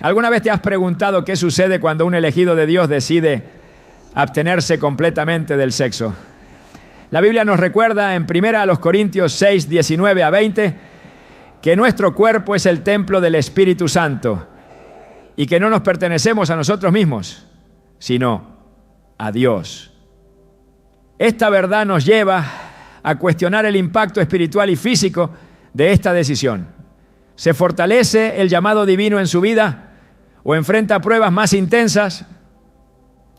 ¿Alguna vez te has preguntado qué sucede cuando un elegido de Dios decide abstenerse completamente del sexo? La Biblia nos recuerda en 1 Corintios 6, 19 a 20, que nuestro cuerpo es el templo del Espíritu Santo y que no nos pertenecemos a nosotros mismos, sino a Dios. Esta verdad nos lleva a cuestionar el impacto espiritual y físico de esta decisión. ¿Se fortalece el llamado divino en su vida o enfrenta pruebas más intensas?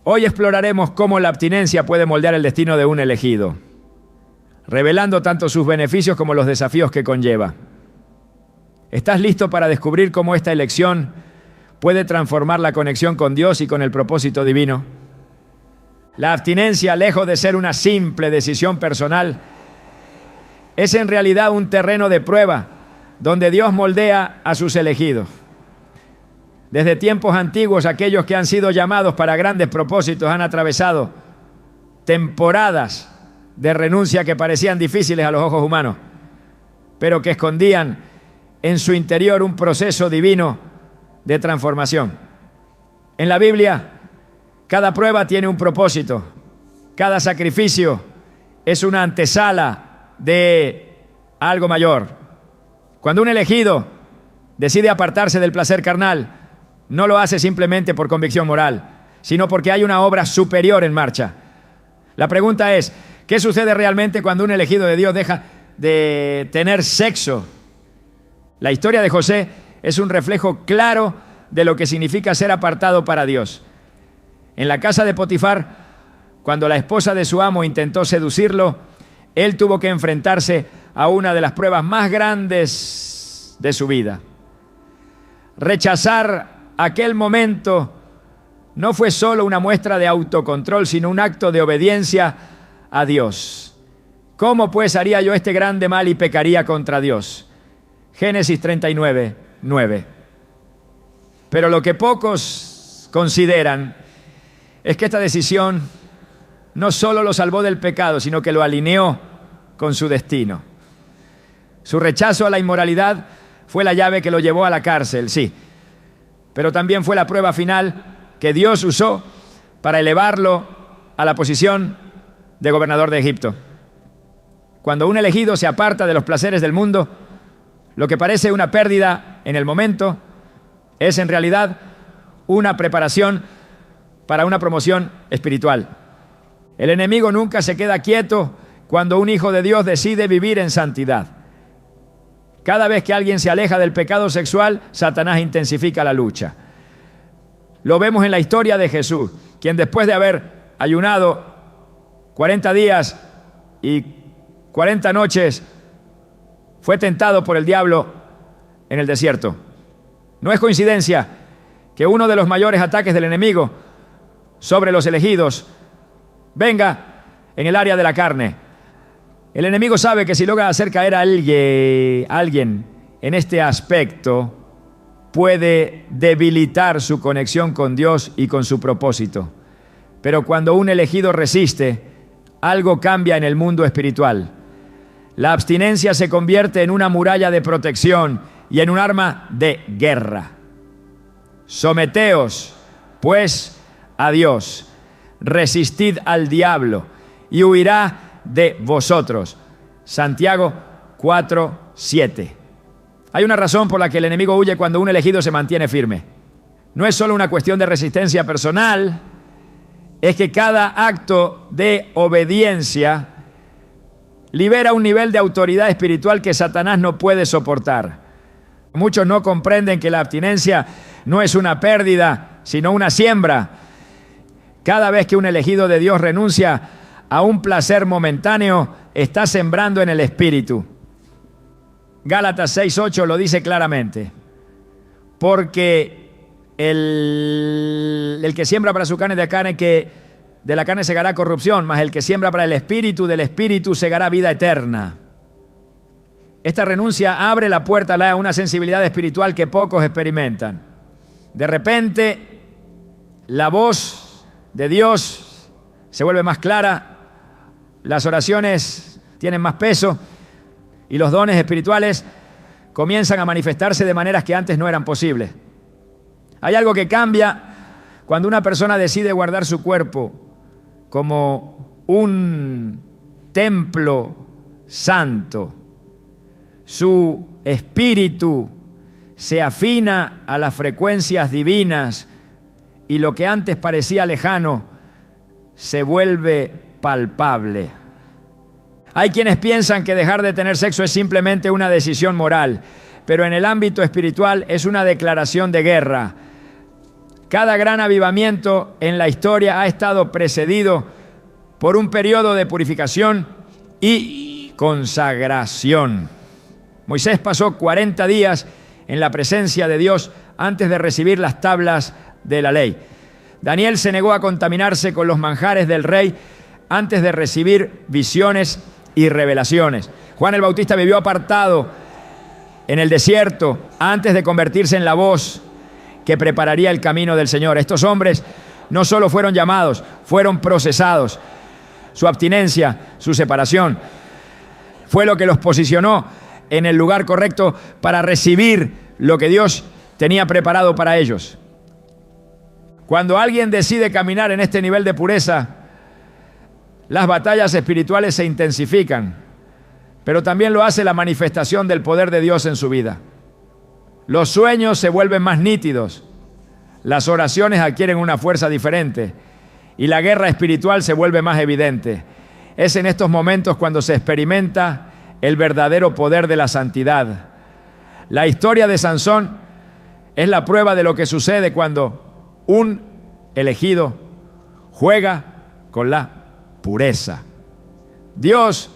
Hoy exploraremos cómo la abstinencia puede moldear el destino de un elegido, revelando tanto sus beneficios como los desafíos que conlleva. ¿Estás listo para descubrir cómo esta elección puede transformar la conexión con Dios y con el propósito divino? La abstinencia, lejos de ser una simple decisión personal, es en realidad un terreno de prueba donde Dios moldea a sus elegidos. Desde tiempos antiguos, aquellos que han sido llamados para grandes propósitos han atravesado temporadas de renuncia que parecían difíciles a los ojos humanos, pero que escondían en su interior un proceso divino de transformación. En la Biblia, cada prueba tiene un propósito, cada sacrificio es una antesala de algo mayor. Cuando un elegido decide apartarse del placer carnal, no lo hace simplemente por convicción moral, sino porque hay una obra superior en marcha. La pregunta es, ¿qué sucede realmente cuando un elegido de Dios deja de tener sexo? La historia de José es un reflejo claro de lo que significa ser apartado para Dios. En la casa de Potifar, cuando la esposa de su amo intentó seducirlo, él tuvo que enfrentarse a una de las pruebas más grandes de su vida. Rechazar aquel momento no fue solo una muestra de autocontrol, sino un acto de obediencia a Dios. ¿Cómo pues haría yo este grande mal y pecaría contra Dios? Génesis 39, 9. Pero lo que pocos consideran es que esta decisión no solo lo salvó del pecado, sino que lo alineó con su destino. Su rechazo a la inmoralidad fue la llave que lo llevó a la cárcel, sí, pero también fue la prueba final que Dios usó para elevarlo a la posición de gobernador de Egipto. Cuando un elegido se aparta de los placeres del mundo, lo que parece una pérdida en el momento es en realidad una preparación para una promoción espiritual. El enemigo nunca se queda quieto cuando un hijo de Dios decide vivir en santidad. Cada vez que alguien se aleja del pecado sexual, Satanás intensifica la lucha. Lo vemos en la historia de Jesús, quien después de haber ayunado 40 días y 40 noches, fue tentado por el diablo en el desierto. No es coincidencia que uno de los mayores ataques del enemigo sobre los elegidos venga en el área de la carne. El enemigo sabe que si logra hacer caer a alguien en este aspecto, puede debilitar su conexión con Dios y con su propósito. Pero cuando un elegido resiste, algo cambia en el mundo espiritual. La abstinencia se convierte en una muralla de protección y en un arma de guerra. Someteos, pues, a Dios. Resistid al diablo y huirá de vosotros. Santiago 4:7. Hay una razón por la que el enemigo huye cuando un elegido se mantiene firme. No es solo una cuestión de resistencia personal, es que cada acto de obediencia libera un nivel de autoridad espiritual que Satanás no puede soportar. Muchos no comprenden que la abstinencia no es una pérdida, sino una siembra. Cada vez que un elegido de Dios renuncia a un placer momentáneo, está sembrando en el espíritu. Gálatas 6:8 lo dice claramente. Porque el que siembra para su carne, de la carne segará corrupción, mas el que siembra para el espíritu, del espíritu segará vida eterna. Esta renuncia abre la puerta a una sensibilidad espiritual que pocos experimentan. De repente, la voz de Dios se vuelve más clara, las oraciones tienen más peso y los dones espirituales comienzan a manifestarse de maneras que antes no eran posibles. Hay algo que cambia cuando una persona decide guardar su cuerpo como un templo santo. Su espíritu se afina a las frecuencias divinas y lo que antes parecía lejano se vuelve palpable. Hay quienes piensan que dejar de tener sexo es simplemente una decisión moral, pero en el ámbito espiritual es una declaración de guerra. Cada gran avivamiento en la historia ha estado precedido por un periodo de purificación y consagración. Moisés pasó 40 días en la presencia de Dios antes de recibir las tablas de la ley. Daniel se negó a contaminarse con los manjares del rey antes de recibir visiones y revelaciones. Juan el Bautista vivió apartado en el desierto antes de convertirse en la voz que prepararía el camino del Señor. Estos hombres no solo fueron llamados, fueron procesados. Su abstinencia, su separación, fue lo que los posicionó en el lugar correcto para recibir lo que Dios tenía preparado para ellos. Cuando alguien decide caminar en este nivel de pureza, las batallas espirituales se intensifican, pero también lo hace la manifestación del poder de Dios en su vida. Los sueños se vuelven más nítidos, las oraciones adquieren una fuerza diferente y la guerra espiritual se vuelve más evidente. Es en estos momentos cuando se experimenta el verdadero poder de la santidad. La historia de Sansón es la prueba de lo que sucede cuando un elegido juega con la pureza. Dios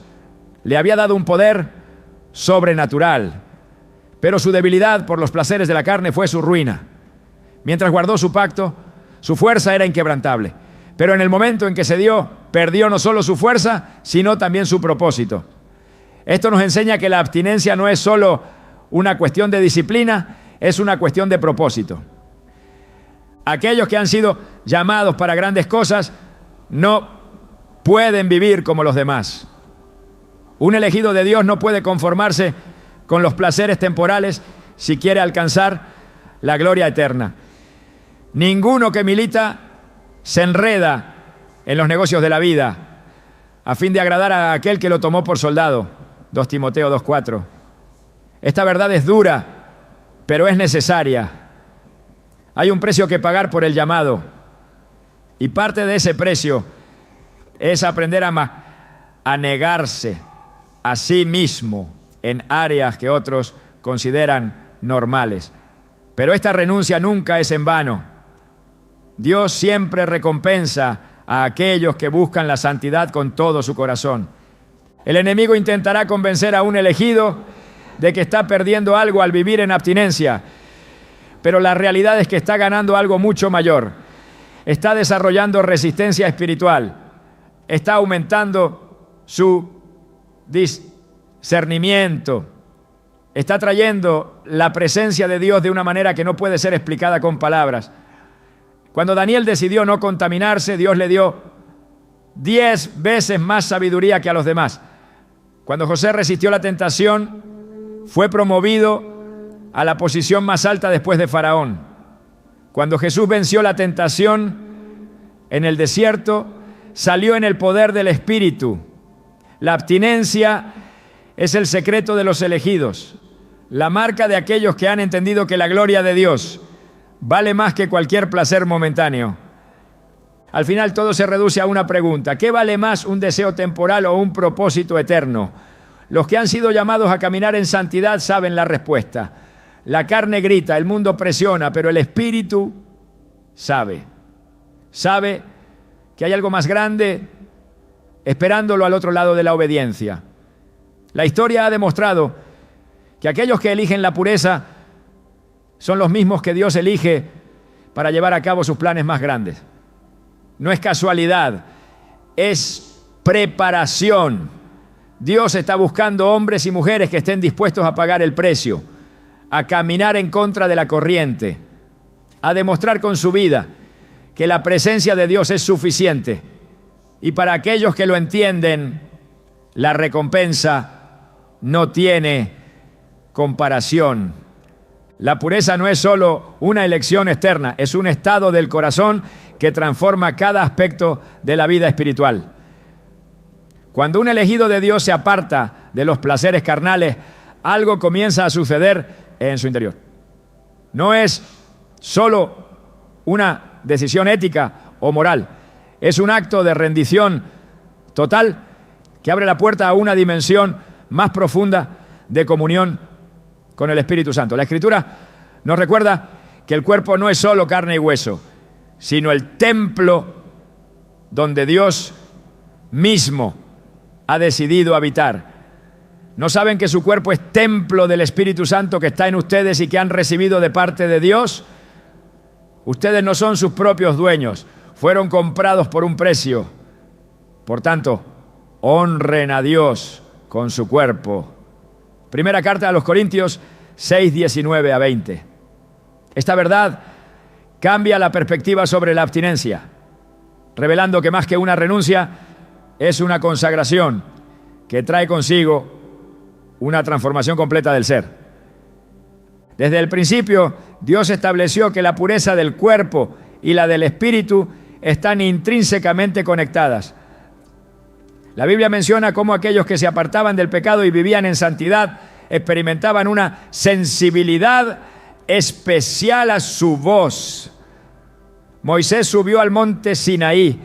le había dado un poder sobrenatural, pero su debilidad por los placeres de la carne fue su ruina. Mientras guardó su pacto, su fuerza era inquebrantable. Pero en el momento en que se dio, perdió no solo su fuerza, sino también su propósito. Esto nos enseña que la abstinencia no es solo una cuestión de disciplina, es una cuestión de propósito. Aquellos que han sido llamados para grandes cosas no pueden vivir como los demás. Un elegido de Dios no puede conformarse con los placeres temporales si quiere alcanzar la gloria eterna. Ninguno que milita se enreda en los negocios de la vida a fin de agradar a aquel que lo tomó por soldado. 2 Timoteo 2:4. Esta verdad es dura, pero es necesaria. Hay un precio que pagar por el llamado, y parte de ese precio es aprender a negarse a sí mismo en áreas que otros consideran normales. Pero esta renuncia nunca es en vano. Dios siempre recompensa a aquellos que buscan la santidad con todo su corazón. El enemigo intentará convencer a un elegido de que está perdiendo algo al vivir en abstinencia, pero la realidad es que está ganando algo mucho mayor. Está desarrollando resistencia espiritual, está aumentando su discernimiento, está trayendo la presencia de Dios de una manera que no puede ser explicada con palabras. Cuando Daniel decidió no contaminarse, Dios le dio 10 veces más sabiduría que a los demás. Cuando José resistió la tentación, fue promovido a la posición más alta después de Faraón. Cuando Jesús venció la tentación en el desierto, salió en el poder del Espíritu. La abstinencia es el secreto de los elegidos, la marca de aquellos que han entendido que la gloria de Dios vale más que cualquier placer momentáneo. Al final todo se reduce a una pregunta: ¿qué vale más, un deseo temporal o un propósito eterno? Los que han sido llamados a caminar en santidad saben la respuesta. La carne grita, el mundo presiona, pero el Espíritu sabe que hay algo más grande esperándolo al otro lado de la obediencia. La historia ha demostrado que aquellos que eligen la pureza son los mismos que Dios elige para llevar a cabo sus planes más grandes. No es casualidad, es preparación. Dios está buscando hombres y mujeres que estén dispuestos a pagar el precio, a caminar en contra de la corriente, a demostrar con su vida que la presencia de Dios es suficiente. Y para aquellos que lo entienden, la recompensa no tiene comparación. La pureza no es solo una elección externa, es un estado del corazón que transforma cada aspecto de la vida espiritual. Cuando un elegido de Dios se aparta de los placeres carnales, algo comienza a suceder en su interior. No es solo una decisión ética o moral, es un acto de rendición total que abre la puerta a una dimensión más profunda de comunión con el Espíritu Santo. La Escritura nos recuerda que el cuerpo no es solo carne y hueso, sino el templo donde Dios mismo ha decidido habitar. ¿No saben que su cuerpo es templo del Espíritu Santo que está en ustedes y que han recibido de parte de Dios? Ustedes no son sus propios dueños, fueron comprados por un precio. Por tanto, honren a Dios con su cuerpo. Primera carta a los Corintios 6, 19 a 20. Esta verdad cambia la perspectiva sobre la abstinencia, revelando que más que una renuncia, es una consagración que trae consigo una transformación completa del ser. Desde el principio, Dios estableció que la pureza del cuerpo y la del espíritu están intrínsecamente conectadas. La Biblia menciona cómo aquellos que se apartaban del pecado y vivían en santidad experimentaban una sensibilidad especial a su voz. Moisés subió al monte Sinaí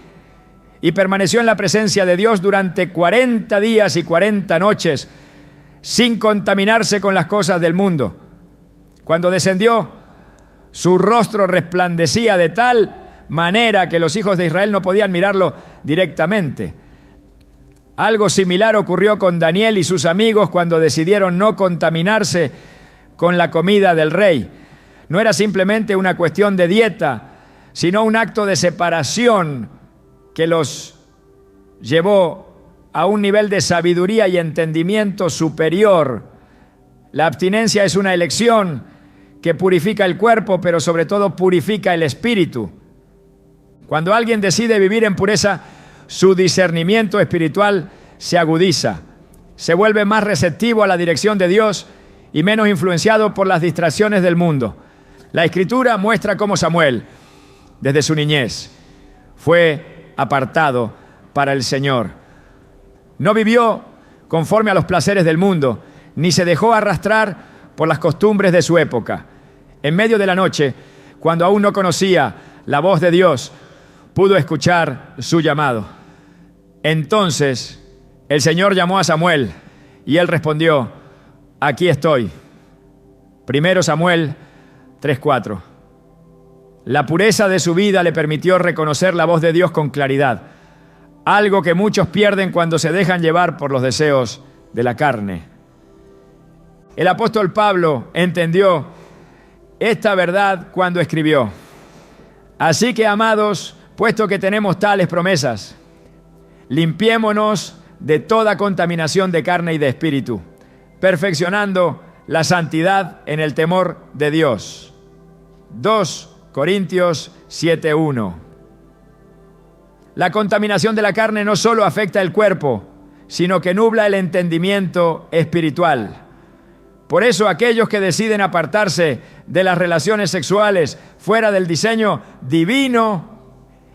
y permaneció en la presencia de Dios durante 40 días y 40 noches, sin contaminarse con las cosas del mundo. Cuando descendió, su rostro resplandecía de tal manera que los hijos de Israel no podían mirarlo directamente. Algo similar ocurrió con Daniel y sus amigos cuando decidieron no contaminarse con la comida del rey. No era simplemente una cuestión de dieta, sino un acto de separación que los llevó a un nivel de sabiduría y entendimiento superior. La abstinencia es una elección que purifica el cuerpo, pero sobre todo purifica el espíritu. Cuando alguien decide vivir en pureza, su discernimiento espiritual se agudiza, se vuelve más receptivo a la dirección de Dios y menos influenciado por las distracciones del mundo. La Escritura muestra cómo Samuel, desde su niñez, fue apartado para el Señor. No vivió conforme a los placeres del mundo, ni se dejó arrastrar por las costumbres de su época. En medio de la noche, cuando aún no conocía la voz de Dios, pudo escuchar su llamado. Entonces el Señor llamó a Samuel y él respondió: aquí estoy. 1 Samuel 3:4. La pureza de su vida le permitió reconocer la voz de Dios con claridad, algo que muchos pierden cuando se dejan llevar por los deseos de la carne. El apóstol Pablo entendió esta verdad cuando escribió: así que, amados, puesto que tenemos tales promesas, limpiémonos de toda contaminación de carne y de espíritu, perfeccionando la santidad en el temor de Dios. 2 Corintios 7:1. La contaminación de la carne no solo afecta el cuerpo, sino que nubla el entendimiento espiritual. Por eso aquellos que deciden apartarse de las relaciones sexuales fuera del diseño divino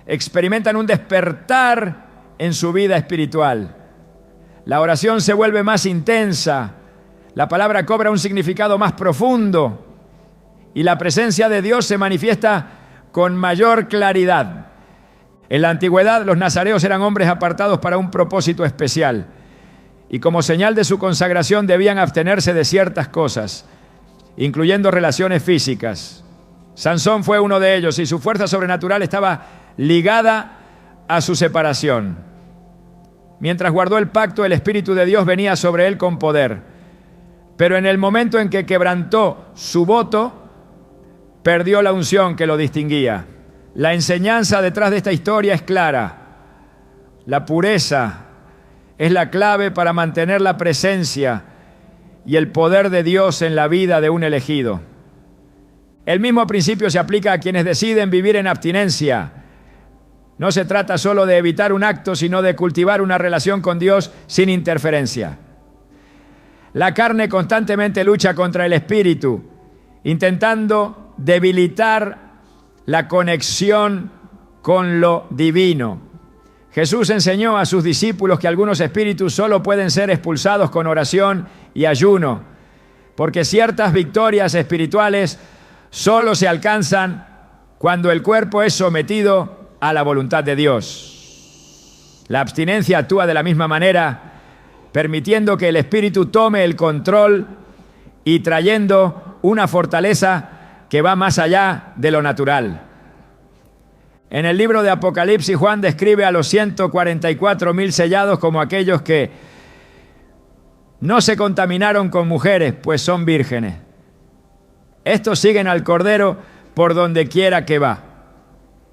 experimentan un despertar en su vida espiritual. La oración se vuelve más intensa, la palabra cobra un significado más profundo y la presencia de Dios se manifiesta con mayor claridad. En la antigüedad, los nazareos eran hombres apartados para un propósito especial y como señal de su consagración debían abstenerse de ciertas cosas, incluyendo relaciones físicas. Sansón fue uno de ellos y su fuerza sobrenatural estaba ligada a su separación. Mientras guardó el pacto, el Espíritu de Dios venía sobre él con poder. Pero en el momento en que quebrantó su voto, perdió la unción que lo distinguía. La enseñanza detrás de esta historia es clara. La pureza es la clave para mantener la presencia y el poder de Dios en la vida de un elegido. El mismo principio se aplica a quienes deciden vivir en abstinencia. No se trata solo de evitar un acto, sino de cultivar una relación con Dios sin interferencia. La carne constantemente lucha contra el espíritu intentando debilitar la conexión con lo divino. Jesús enseñó a sus discípulos que algunos espíritus solo pueden ser expulsados con oración y ayuno, porque ciertas victorias espirituales solo se alcanzan cuando el cuerpo es sometido a la voluntad de Dios. La abstinencia actúa de la misma manera, permitiendo que el espíritu tome el control y trayendo una fortaleza que va más allá de lo natural. En el libro de Apocalipsis, Juan describe a los 144,000 sellados como aquellos que no se contaminaron con mujeres, pues son vírgenes. Estos siguen al Cordero por donde quiera que va.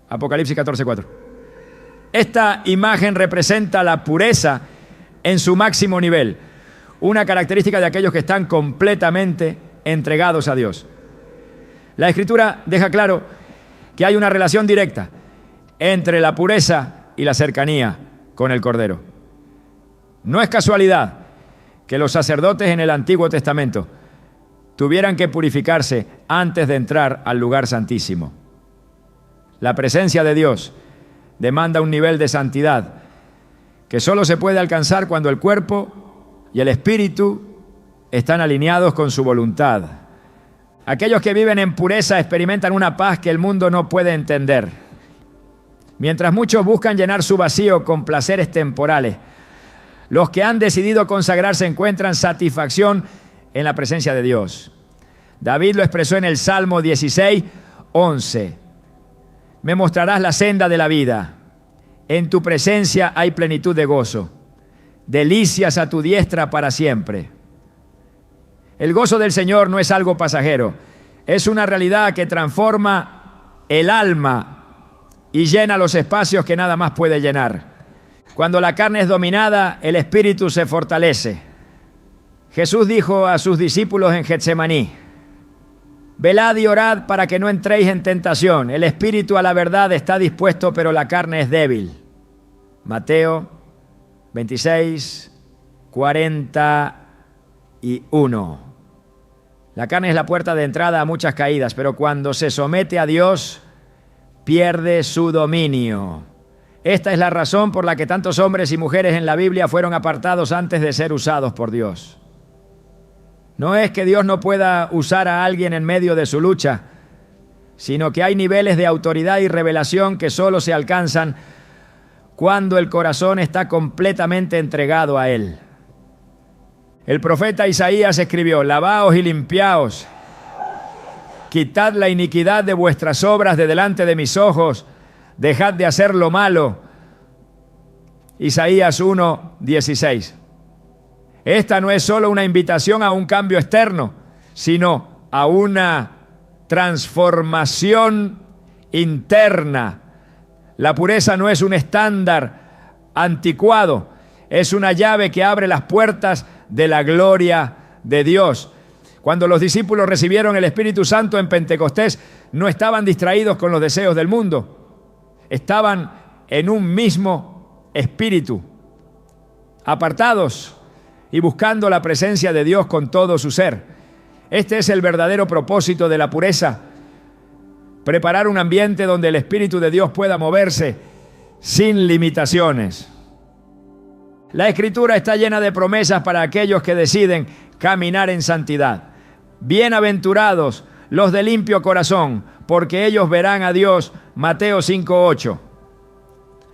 Apocalipsis 14:4. Esta imagen representa la pureza en su máximo nivel, una característica de aquellos que están completamente entregados a Dios. La Escritura deja claro que hay una relación directa entre la pureza y la cercanía con el Cordero. No es casualidad que los sacerdotes en el Antiguo Testamento tuvieran que purificarse antes de entrar al lugar santísimo. La presencia de Dios demanda un nivel de santidad que solo se puede alcanzar cuando el cuerpo y el espíritu están alineados con su voluntad. Aquellos que viven en pureza experimentan una paz que el mundo no puede entender. Mientras muchos buscan llenar su vacío con placeres temporales, los que han decidido consagrarse encuentran satisfacción en la presencia de Dios. David lo expresó en el Salmo 16:11. Me mostrarás la senda de la vida. En tu presencia hay plenitud de gozo. Delicias a tu diestra para siempre. El gozo del Señor no es algo pasajero. Es una realidad que transforma el alma y llena los espacios que nada más puede llenar. Cuando la carne es dominada, el espíritu se fortalece. Jesús dijo a sus discípulos en Getsemaní: velad y orad para que no entréis en tentación. El espíritu a la verdad está dispuesto, pero la carne es débil. Mateo 26:41. La carne es la puerta de entrada a muchas caídas, pero cuando se somete a Dios, pierde su dominio. Esta es la razón por la que tantos hombres y mujeres en la Biblia fueron apartados antes de ser usados por Dios. No es que Dios no pueda usar a alguien en medio de su lucha, sino que hay niveles de autoridad y revelación que solo se alcanzan cuando el corazón está completamente entregado a Él. El profeta Isaías escribió: lavaos y limpiaos, quitad la iniquidad de vuestras obras de delante de mis ojos, dejad de hacer lo malo. Isaías 1:16. Esta no es solo una invitación a un cambio externo, sino a una transformación interna. La pureza no es un estándar anticuado, es una llave que abre las puertas de la gloria de Dios. Cuando los discípulos recibieron el Espíritu Santo en Pentecostés, no estaban distraídos con los deseos del mundo. Estaban en un mismo espíritu, apartados y buscando la presencia de Dios con todo su ser. Este es el verdadero propósito de la pureza: preparar un ambiente donde el Espíritu de Dios pueda moverse sin limitaciones. La Escritura está llena de promesas para aquellos que deciden caminar en santidad. Bienaventurados los de limpio corazón, porque ellos verán a Dios. Mateo 5:8.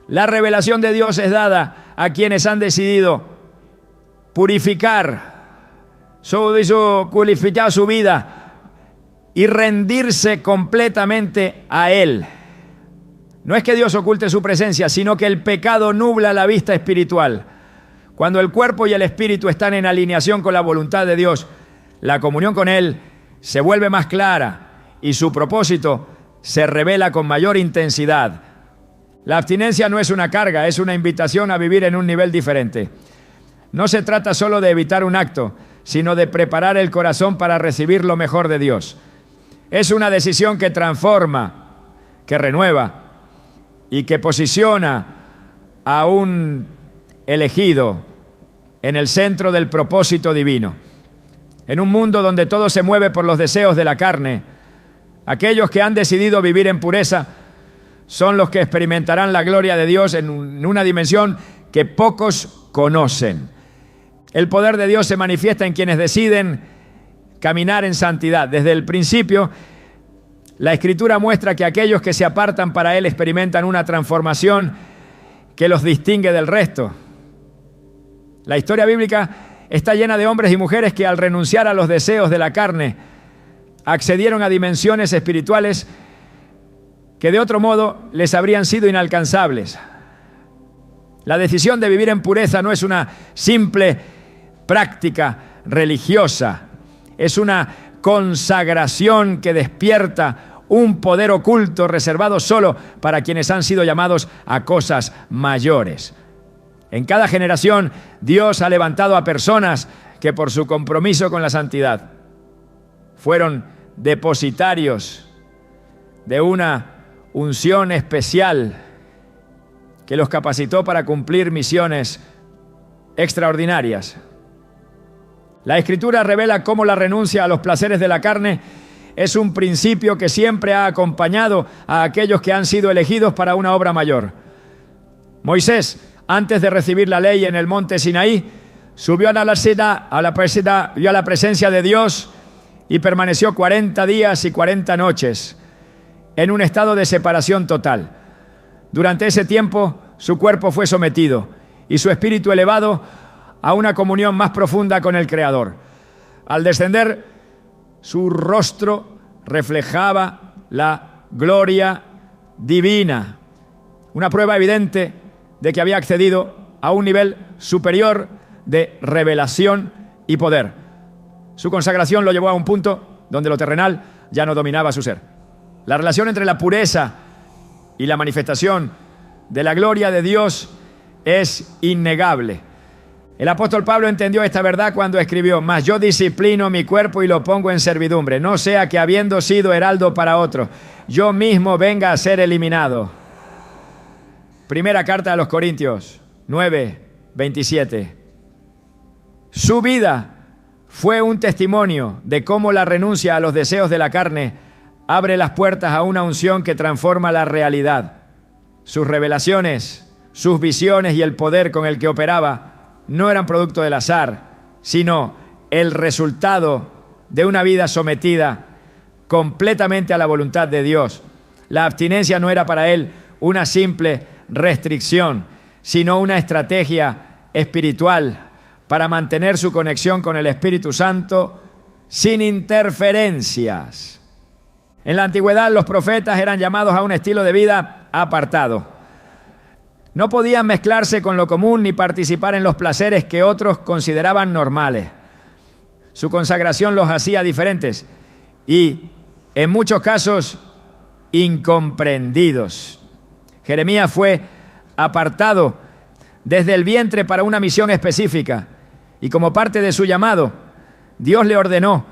La revelación de Dios es dada a quienes han decidido purificar su vida y rendirse completamente a Él. No es que Dios oculte su presencia, sino que el pecado nubla la vista espiritual. Cuando el cuerpo y el espíritu están en alineación con la voluntad de Dios, la comunión con Él se vuelve más clara y su propósito se revela con mayor intensidad. La abstinencia no es una carga, es una invitación a vivir en un nivel diferente. No se trata solo de evitar un acto, sino de preparar el corazón para recibir lo mejor de Dios. Es una decisión que transforma, que renueva y que posiciona a un elegido en el centro del propósito divino. En un mundo donde todo se mueve por los deseos de la carne, aquellos que han decidido vivir en pureza son los que experimentarán la gloria de Dios en una dimensión que pocos conocen. El poder de Dios se manifiesta en quienes deciden caminar en santidad. Desde el principio, la Escritura muestra que aquellos que se apartan para Él experimentan una transformación que los distingue del resto. La historia bíblica está llena de hombres y mujeres que al renunciar a los deseos de la carne accedieron a dimensiones espirituales que de otro modo les habrían sido inalcanzables. La decisión de vivir en pureza no es una simple práctica religiosa, es una consagración que despierta un poder oculto reservado solo para quienes han sido llamados a cosas mayores. En cada generación, Dios ha levantado a personas que por su compromiso con la santidad fueron depositarios de una unción especial que los capacitó para cumplir misiones extraordinarias. La Escritura revela cómo la renuncia a los placeres de la carne es un principio que siempre ha acompañado a aquellos que han sido elegidos para una obra mayor. Moisés, antes de recibir la ley en el monte Sinaí, subió a la presencia de Dios y permaneció 40 días y 40 noches en un estado de separación total. Durante ese tiempo, su cuerpo fue sometido y su espíritu elevado a una comunión más profunda con el Creador. Al descender, su rostro reflejaba la gloria divina, una prueba evidente de que había accedido a un nivel superior de revelación y poder. Su consagración lo llevó a un punto donde lo terrenal ya no dominaba su ser. La relación entre la pureza y la manifestación de la gloria de Dios es innegable. El apóstol Pablo entendió esta verdad cuando escribió: mas yo disciplino mi cuerpo y lo pongo en servidumbre, no sea que habiendo sido heraldo para otro, yo mismo venga a ser eliminado. Primera carta a los Corintios 9:27. Su vida fue un testimonio de cómo la renuncia a los deseos de la carne abre las puertas a una unción que transforma la realidad. Sus revelaciones, sus visiones y el poder con el que operaba no eran producto del azar, sino el resultado de una vida sometida completamente a la voluntad de Dios. La abstinencia no era para él una simple restricción, sino una estrategia espiritual para mantener su conexión con el Espíritu Santo sin interferencias. En la antigüedad, los profetas eran llamados a un estilo de vida apartado. No podían mezclarse con lo común ni participar en los placeres que otros consideraban normales. Su consagración los hacía diferentes y, en muchos casos, incomprendidos. Jeremías fue apartado desde el vientre para una misión específica y, como parte de su llamado, Dios le ordenó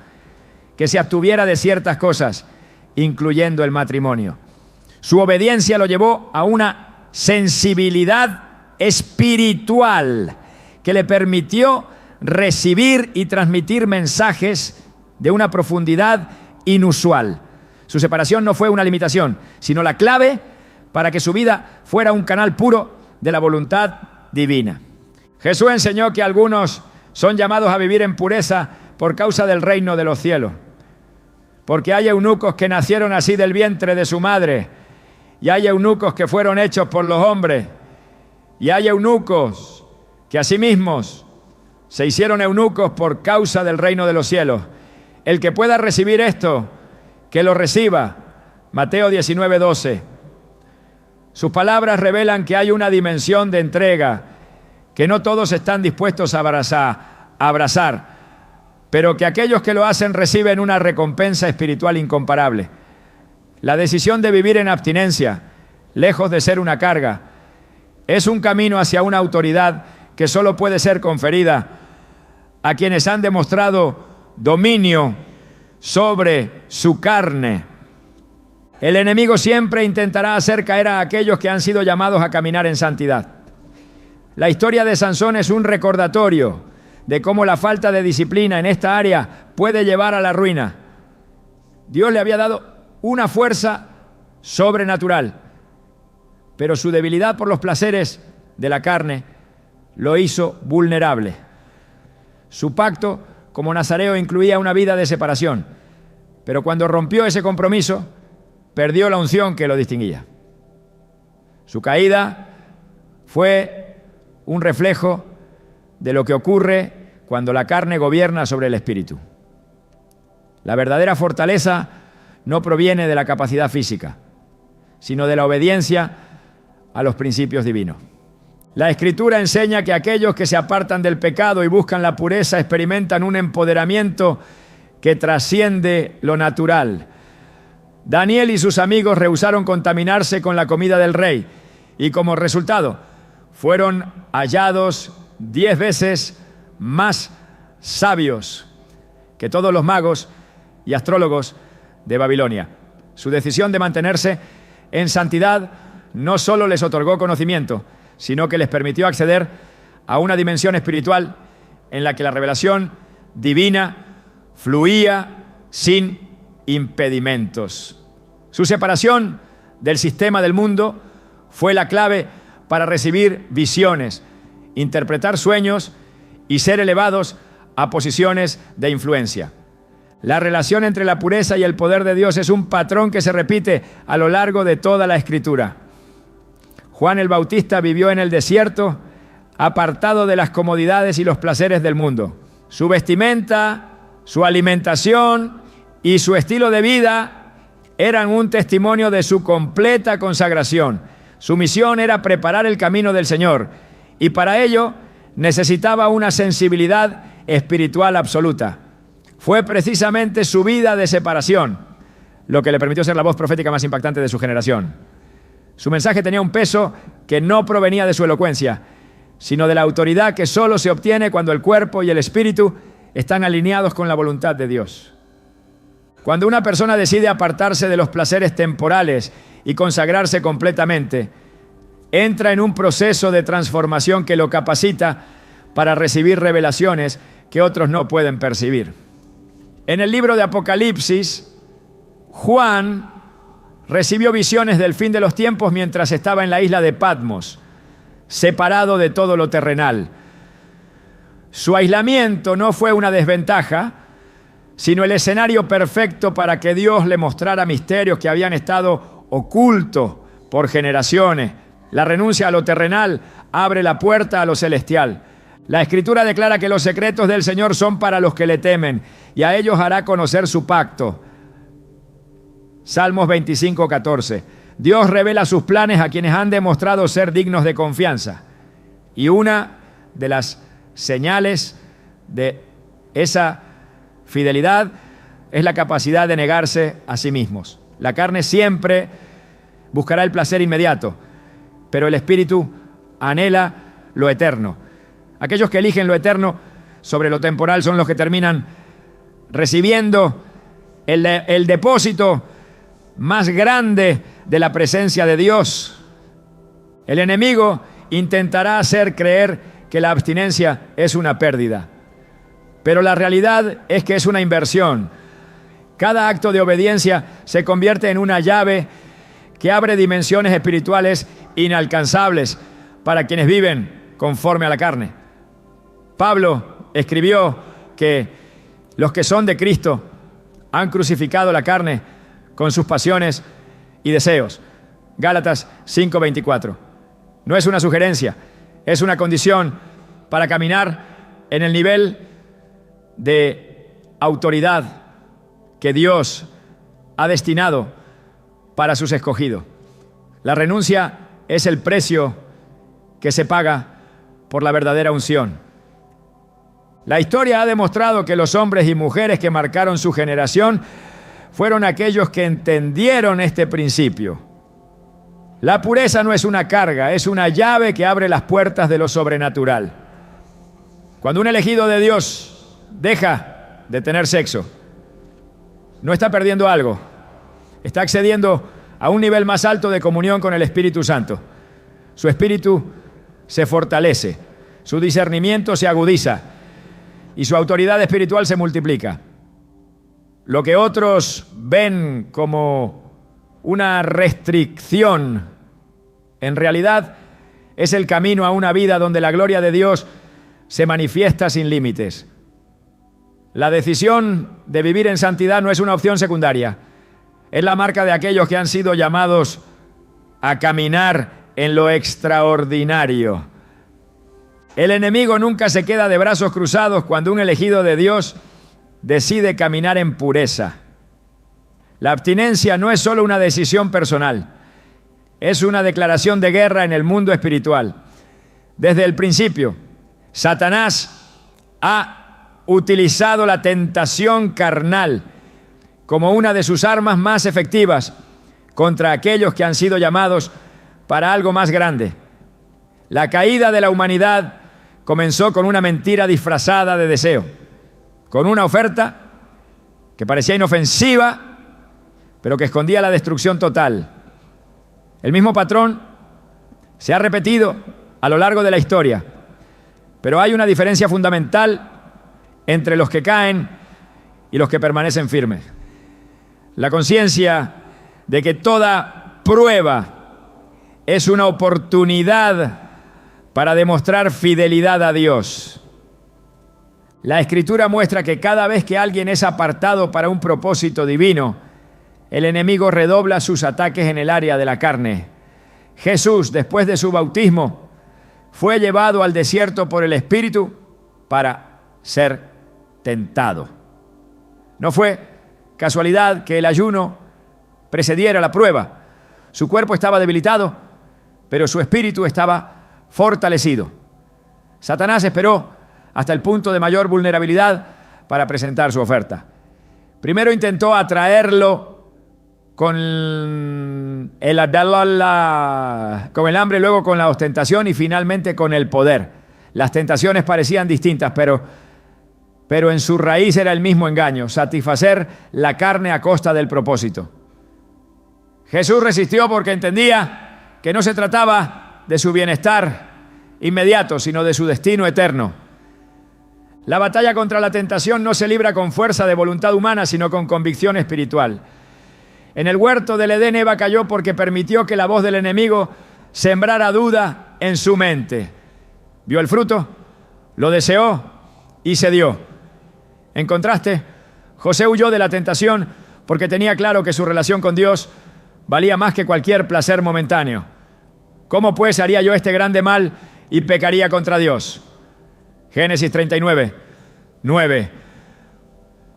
que se abstuviera de ciertas cosas, incluyendo el matrimonio. Su obediencia lo llevó a una sensibilidad espiritual que le permitió recibir y transmitir mensajes de una profundidad inusual. Su separación no fue una limitación, sino la clave para que su vida fuera un canal puro de la voluntad divina. Jesús enseñó que algunos son llamados a vivir en pureza por causa del reino de los cielos. Porque hay eunucos que nacieron así del vientre de su madre, y hay eunucos que fueron hechos por los hombres, y hay eunucos que asimismo se hicieron eunucos por causa del reino de los cielos. El que pueda recibir esto, que lo reciba. Mateo 19:12. Sus palabras revelan que hay una dimensión de entrega que no todos están dispuestos a abrazar, pero que aquellos que lo hacen reciben una recompensa espiritual incomparable. La decisión de vivir en abstinencia, lejos de ser una carga, es un camino hacia una autoridad que solo puede ser conferida a quienes han demostrado dominio sobre su carne. El enemigo siempre intentará hacer caer a aquellos que han sido llamados a caminar en santidad. La historia de Sansón es un recordatorio de cómo la falta de disciplina en esta área puede llevar a la ruina. Dios le había dado una fuerza sobrenatural, pero su debilidad por los placeres de la carne lo hizo vulnerable. Su pacto como nazareo incluía una vida de separación, pero cuando rompió ese compromiso, perdió la unción que lo distinguía. Su caída fue un reflejo de lo que ocurre cuando la carne gobierna sobre el espíritu. La verdadera fortaleza no proviene de la capacidad física, sino de la obediencia a los principios divinos. La Escritura enseña que aquellos que se apartan del pecado y buscan la pureza experimentan un empoderamiento que trasciende lo natural. Daniel y sus amigos rehusaron contaminarse con la comida del rey y como resultado fueron hallados 10 veces más sabios que todos los magos y astrólogos de Babilonia. Su decisión de mantenerse en santidad no solo les otorgó conocimiento, sino que les permitió acceder a una dimensión espiritual en la que la revelación divina fluía sin impedimentos. Su separación del sistema del mundo fue la clave para recibir visiones, interpretar sueños y ser elevados a posiciones de influencia. La relación entre la pureza y el poder de Dios es un patrón que se repite a lo largo de toda la Escritura. Juan el Bautista vivió en el desierto, apartado de las comodidades y los placeres del mundo. Su vestimenta, su alimentación y su estilo de vida eran un testimonio de su completa consagración. Su misión era preparar el camino del Señor y para ello necesitaba una sensibilidad espiritual absoluta. Fue precisamente su vida de separación lo que le permitió ser la voz profética más impactante de su generación. Su mensaje tenía un peso que no provenía de su elocuencia, sino de la autoridad que solo se obtiene cuando el cuerpo y el espíritu están alineados con la voluntad de Dios. Cuando una persona decide apartarse de los placeres temporales y consagrarse completamente, entra en un proceso de transformación que lo capacita para recibir revelaciones que otros no pueden percibir. En el libro de Apocalipsis, Juan recibió visiones del fin de los tiempos mientras estaba en la isla de Patmos, separado de todo lo terrenal. Su aislamiento no fue una desventaja, sino el escenario perfecto para que Dios le mostrara misterios que habían estado ocultos por generaciones. La renuncia a lo terrenal abre la puerta a lo celestial. La Escritura declara que los secretos del Señor son para los que le temen, y a ellos hará conocer su pacto. Salmos 25:14. Dios revela sus planes a quienes han demostrado ser dignos de confianza. Y una de las señales de esa fidelidad es la capacidad de negarse a sí mismos. La carne siempre buscará el placer inmediato, pero el espíritu anhela lo eterno. Aquellos que eligen lo eterno sobre lo temporal son los que terminan recibiendo el depósito más grande de la presencia de Dios. El enemigo intentará hacer creer que la abstinencia es una pérdida, pero la realidad es que es una inversión. Cada acto de obediencia se convierte en una llave que abre dimensiones espirituales inalcanzables para quienes viven conforme a la carne. Pablo escribió que los que son de Cristo han crucificado la carne con sus pasiones y deseos. Gálatas 5:24. No es una sugerencia, es una condición para caminar en el nivel de autoridad que Dios ha destinado para sus escogidos. La renuncia es el precio que se paga por la verdadera unción. La historia ha demostrado que los hombres y mujeres que marcaron su generación fueron aquellos que entendieron este principio. La pureza no es una carga, es una llave que abre las puertas de lo sobrenatural. Cuando un elegido de Dios deja de tener sexo, no está perdiendo algo, está accediendo a un nivel más alto de comunión con el Espíritu Santo. Su espíritu se fortalece, su discernimiento se agudiza y su autoridad espiritual se multiplica. Lo que otros ven como una restricción, en realidad es el camino a una vida donde la gloria de Dios se manifiesta sin límites. La decisión de vivir en santidad no es una opción secundaria. Es la marca de aquellos que han sido llamados a caminar en lo extraordinario. El enemigo nunca se queda de brazos cruzados cuando un elegido de Dios decide caminar en pureza. La abstinencia no es solo una decisión personal, es una declaración de guerra en el mundo espiritual. Desde el principio, Satanás ha utilizado la tentación carnal como una de sus armas más efectivas contra aquellos que han sido llamados para algo más grande. La caída de la humanidad comenzó con una mentira disfrazada de deseo, con una oferta que parecía inofensiva, pero que escondía la destrucción total. El mismo patrón se ha repetido a lo largo de la historia, pero hay una diferencia fundamental entre los que caen y los que permanecen firmes. La conciencia de que toda prueba es una oportunidad para demostrar fidelidad a Dios. La Escritura muestra que cada vez que alguien es apartado para un propósito divino, el enemigo redobla sus ataques en el área de la carne. Jesús, después de su bautismo, fue llevado al desierto por el Espíritu para ser tentado. No fue casualidad que el ayuno precediera la prueba. Su cuerpo estaba debilitado, pero su espíritu estaba fortalecido. Satanás esperó hasta el punto de mayor vulnerabilidad para presentar su oferta. Primero intentó atraerlo con el hambre, luego con la ostentación y finalmente con el poder. Las tentaciones parecían distintas, pero en su raíz era el mismo engaño: satisfacer la carne a costa del propósito. Jesús resistió porque entendía que no se trataba de su bienestar inmediato, sino de su destino eterno. La batalla contra la tentación no se libra con fuerza de voluntad humana, sino con convicción espiritual. En el huerto del Edén, Eva cayó porque permitió que la voz del enemigo sembrara duda en su mente. Vio el fruto, lo deseó y cedió. En contraste, José huyó de la tentación porque tenía claro que su relación con Dios valía más que cualquier placer momentáneo. ¿Cómo pues haría yo este grande mal y pecaría contra Dios? Génesis 39, 9.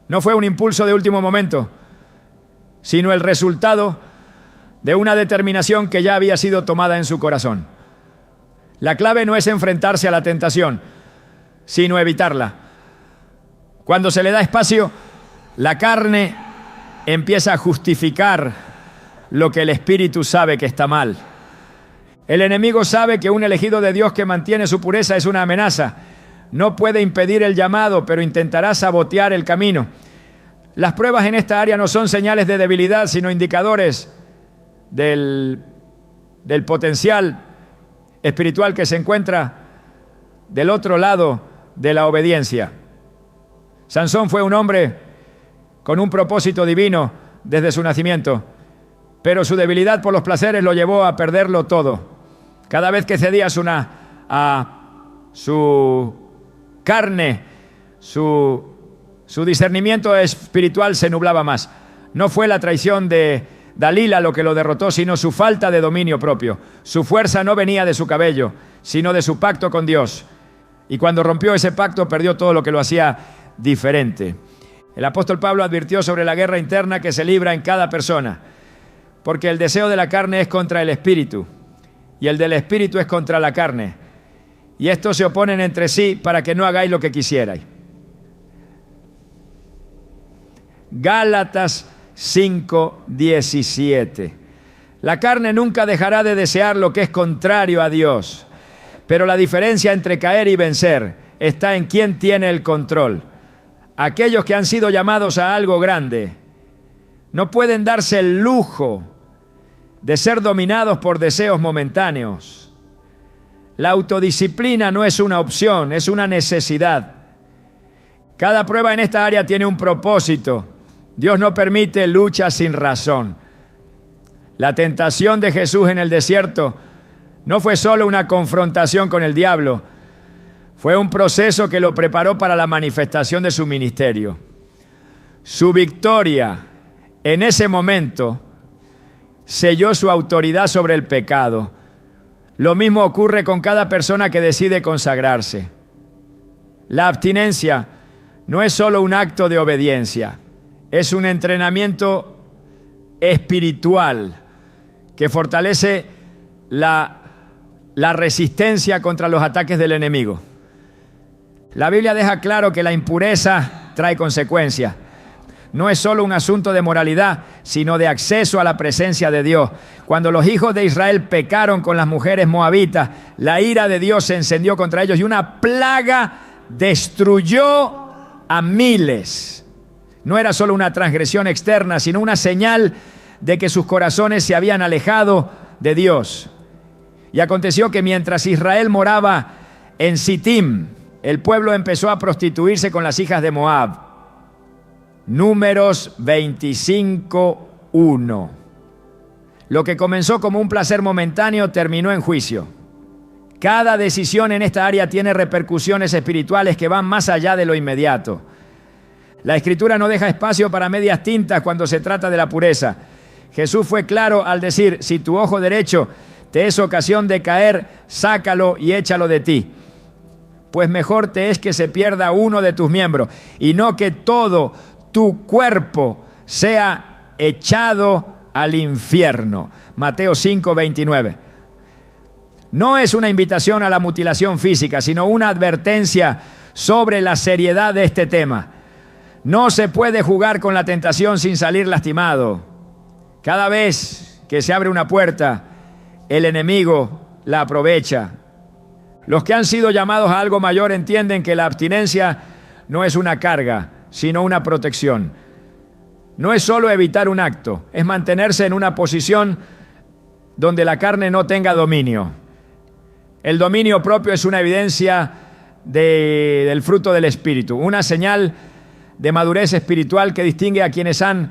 No fue un impulso de último momento, sino el resultado de una determinación que ya había sido tomada en su corazón. La clave no es enfrentarse a la tentación, sino evitarla. Cuando se le da espacio, la carne empieza a justificar lo que el espíritu sabe que está mal. El enemigo sabe que un elegido de Dios que mantiene su pureza es una amenaza. No puede impedir el llamado, pero intentará sabotear el camino. Las pruebas en esta área no son señales de debilidad, sino indicadores del potencial espiritual que se encuentra del otro lado de la obediencia. Sansón fue un hombre con un propósito divino desde su nacimiento, pero su debilidad por los placeres lo llevó a perderlo todo. Cada vez que cedía a su carne, su discernimiento espiritual se nublaba más. No fue la traición de Dalila lo que lo derrotó, sino su falta de dominio propio. Su fuerza no venía de su cabello, sino de su pacto con Dios. Y cuando rompió ese pacto, perdió todo lo que lo hacía diferente. El apóstol Pablo advirtió sobre la guerra interna que se libra en cada persona, porque el deseo de la carne es contra el espíritu, y el del espíritu es contra la carne. Y estos se oponen entre sí para que no hagáis lo que quisierais. Gálatas 5:17. La carne nunca dejará de desear lo que es contrario a Dios, pero la diferencia entre caer y vencer está en quién tiene el control. Aquellos que han sido llamados a algo grande no pueden darse el lujo de ser dominados por deseos momentáneos. La autodisciplina no es una opción, es una necesidad. Cada prueba en esta área tiene un propósito. Dios no permite lucha sin razón. La tentación de Jesús en el desierto no fue solo una confrontación con el diablo, fue un proceso que lo preparó para la manifestación de su ministerio. Su victoria en ese momento selló su autoridad sobre el pecado. Lo mismo ocurre con cada persona que decide consagrarse. La abstinencia no es solo un acto de obediencia, es un entrenamiento espiritual que fortalece la resistencia contra los ataques del enemigo. La Biblia deja claro que la impureza trae consecuencias. No es solo un asunto de moralidad, sino de acceso a la presencia de Dios. Cuando los hijos de Israel pecaron con las mujeres moabitas, la ira de Dios se encendió contra ellos y una plaga destruyó a miles. No era solo una transgresión externa, sino una señal de que sus corazones se habían alejado de Dios. Y aconteció que mientras Israel moraba en Sittim, el pueblo empezó a prostituirse con las hijas de Moab. Números 25:1. Lo que comenzó como un placer momentáneo terminó en juicio. Cada decisión en esta área tiene repercusiones espirituales que van más allá de lo inmediato. La Escritura no deja espacio para medias tintas cuando se trata de la pureza. Jesús fue claro al decir: si tu ojo derecho te es ocasión de caer, sácalo y échalo de ti. Pues mejor te es que se pierda uno de tus miembros y no que todo tu cuerpo sea echado al infierno. Mateo 5:29. No es una invitación a la mutilación física, sino una advertencia sobre la seriedad de este tema. No se puede jugar con la tentación sin salir lastimado. Cada vez que se abre una puerta, el enemigo la aprovecha. Los que han sido llamados a algo mayor entienden que la abstinencia no es una carga, sino una protección. No es solo evitar un acto, es mantenerse en una posición donde la carne no tenga dominio. El dominio propio es una evidencia del fruto del Espíritu, una señal de madurez espiritual que distingue a quienes han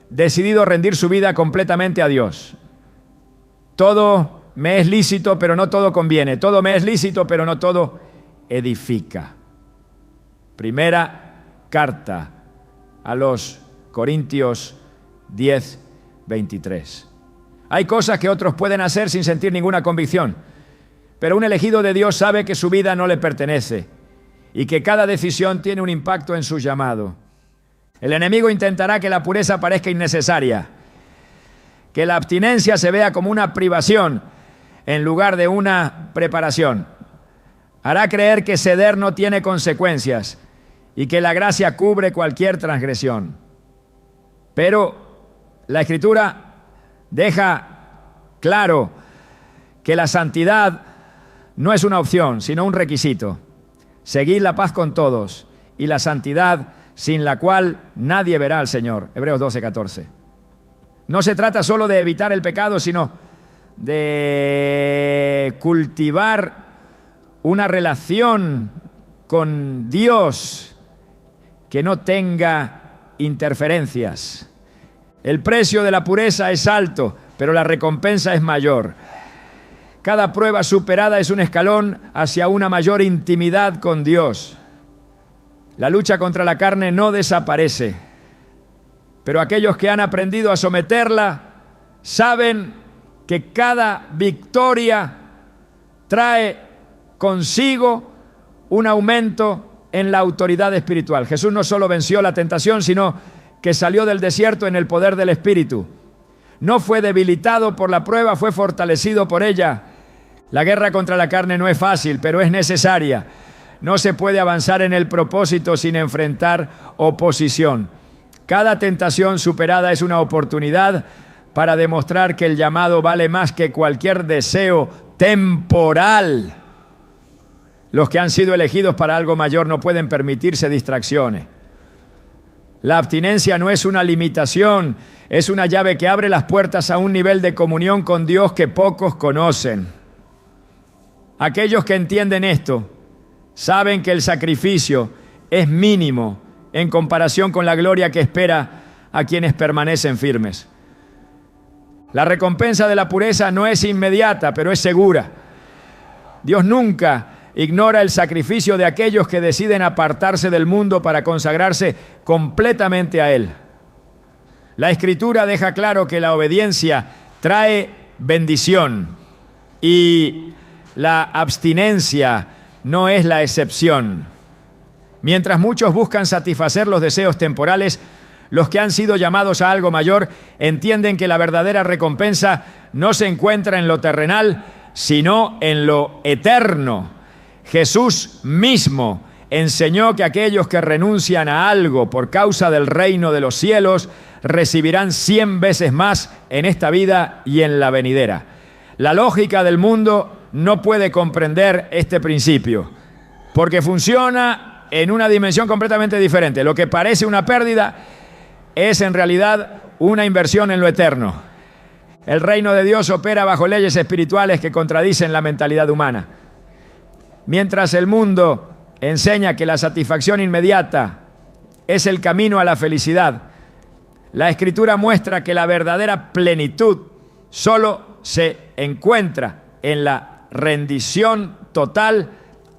decidido rendir su vida completamente a Dios. Todo me es lícito, pero no todo conviene. Todo me es lícito, pero no todo edifica. Primera carta a los Corintios 10:23. Hay cosas que otros pueden hacer sin sentir ninguna convicción, pero un elegido de Dios sabe que su vida no le pertenece y que cada decisión tiene un impacto en su llamado. El enemigo intentará que la pureza parezca innecesaria, que la abstinencia se vea como una privación en lugar de una preparación. Hará creer que ceder no tiene consecuencias y que la gracia cubre cualquier transgresión. Pero la Escritura deja claro que la santidad no es una opción, sino un requisito. Seguid la paz con todos y la santidad sin la cual nadie verá al Señor. Hebreos 12:14. No se trata solo de evitar el pecado, sino de cultivar una relación con Dios que no tenga interferencias. El precio de la pureza es alto, pero la recompensa es mayor. Cada prueba superada es un escalón hacia una mayor intimidad con Dios. La lucha contra la carne no desaparece, pero aquellos que han aprendido a someterla saben que cada victoria trae consigo un aumento en la autoridad espiritual. Jesús no solo venció la tentación, sino que salió del desierto en el poder del Espíritu. No fue debilitado por la prueba, fue fortalecido por ella. La guerra contra la carne no es fácil, pero es necesaria. No se puede avanzar en el propósito sin enfrentar oposición. Cada tentación superada es una oportunidad para demostrar que el llamado vale más que cualquier deseo temporal. Los que han sido elegidos para algo mayor no pueden permitirse distracciones. La abstinencia no es una limitación, es una llave que abre las puertas a un nivel de comunión con Dios que pocos conocen. Aquellos que entienden esto saben que el sacrificio, es mínimo en comparación con la gloria que espera a quienes permanecen firmes. La recompensa de la pureza no es inmediata, pero es segura. Dios nunca ignora el sacrificio de aquellos que deciden apartarse del mundo para consagrarse completamente a Él. La Escritura deja claro que la obediencia trae bendición y la abstinencia no es la excepción. Mientras muchos buscan satisfacer los deseos temporales, los que han sido llamados a algo mayor entienden que la verdadera recompensa no se encuentra en lo terrenal, sino en lo eterno. Jesús mismo enseñó que aquellos que renuncian a algo por causa del reino de los cielos recibirán 100 veces más en esta vida y en la venidera. La lógica del mundo no puede comprender este principio, porque funciona en una dimensión completamente diferente. Lo que parece una pérdida es en realidad una inversión en lo eterno. El reino de Dios opera bajo leyes espirituales que contradicen la mentalidad humana. Mientras el mundo enseña que la satisfacción inmediata es el camino a la felicidad, la Escritura muestra que la verdadera plenitud solo se encuentra en la rendición total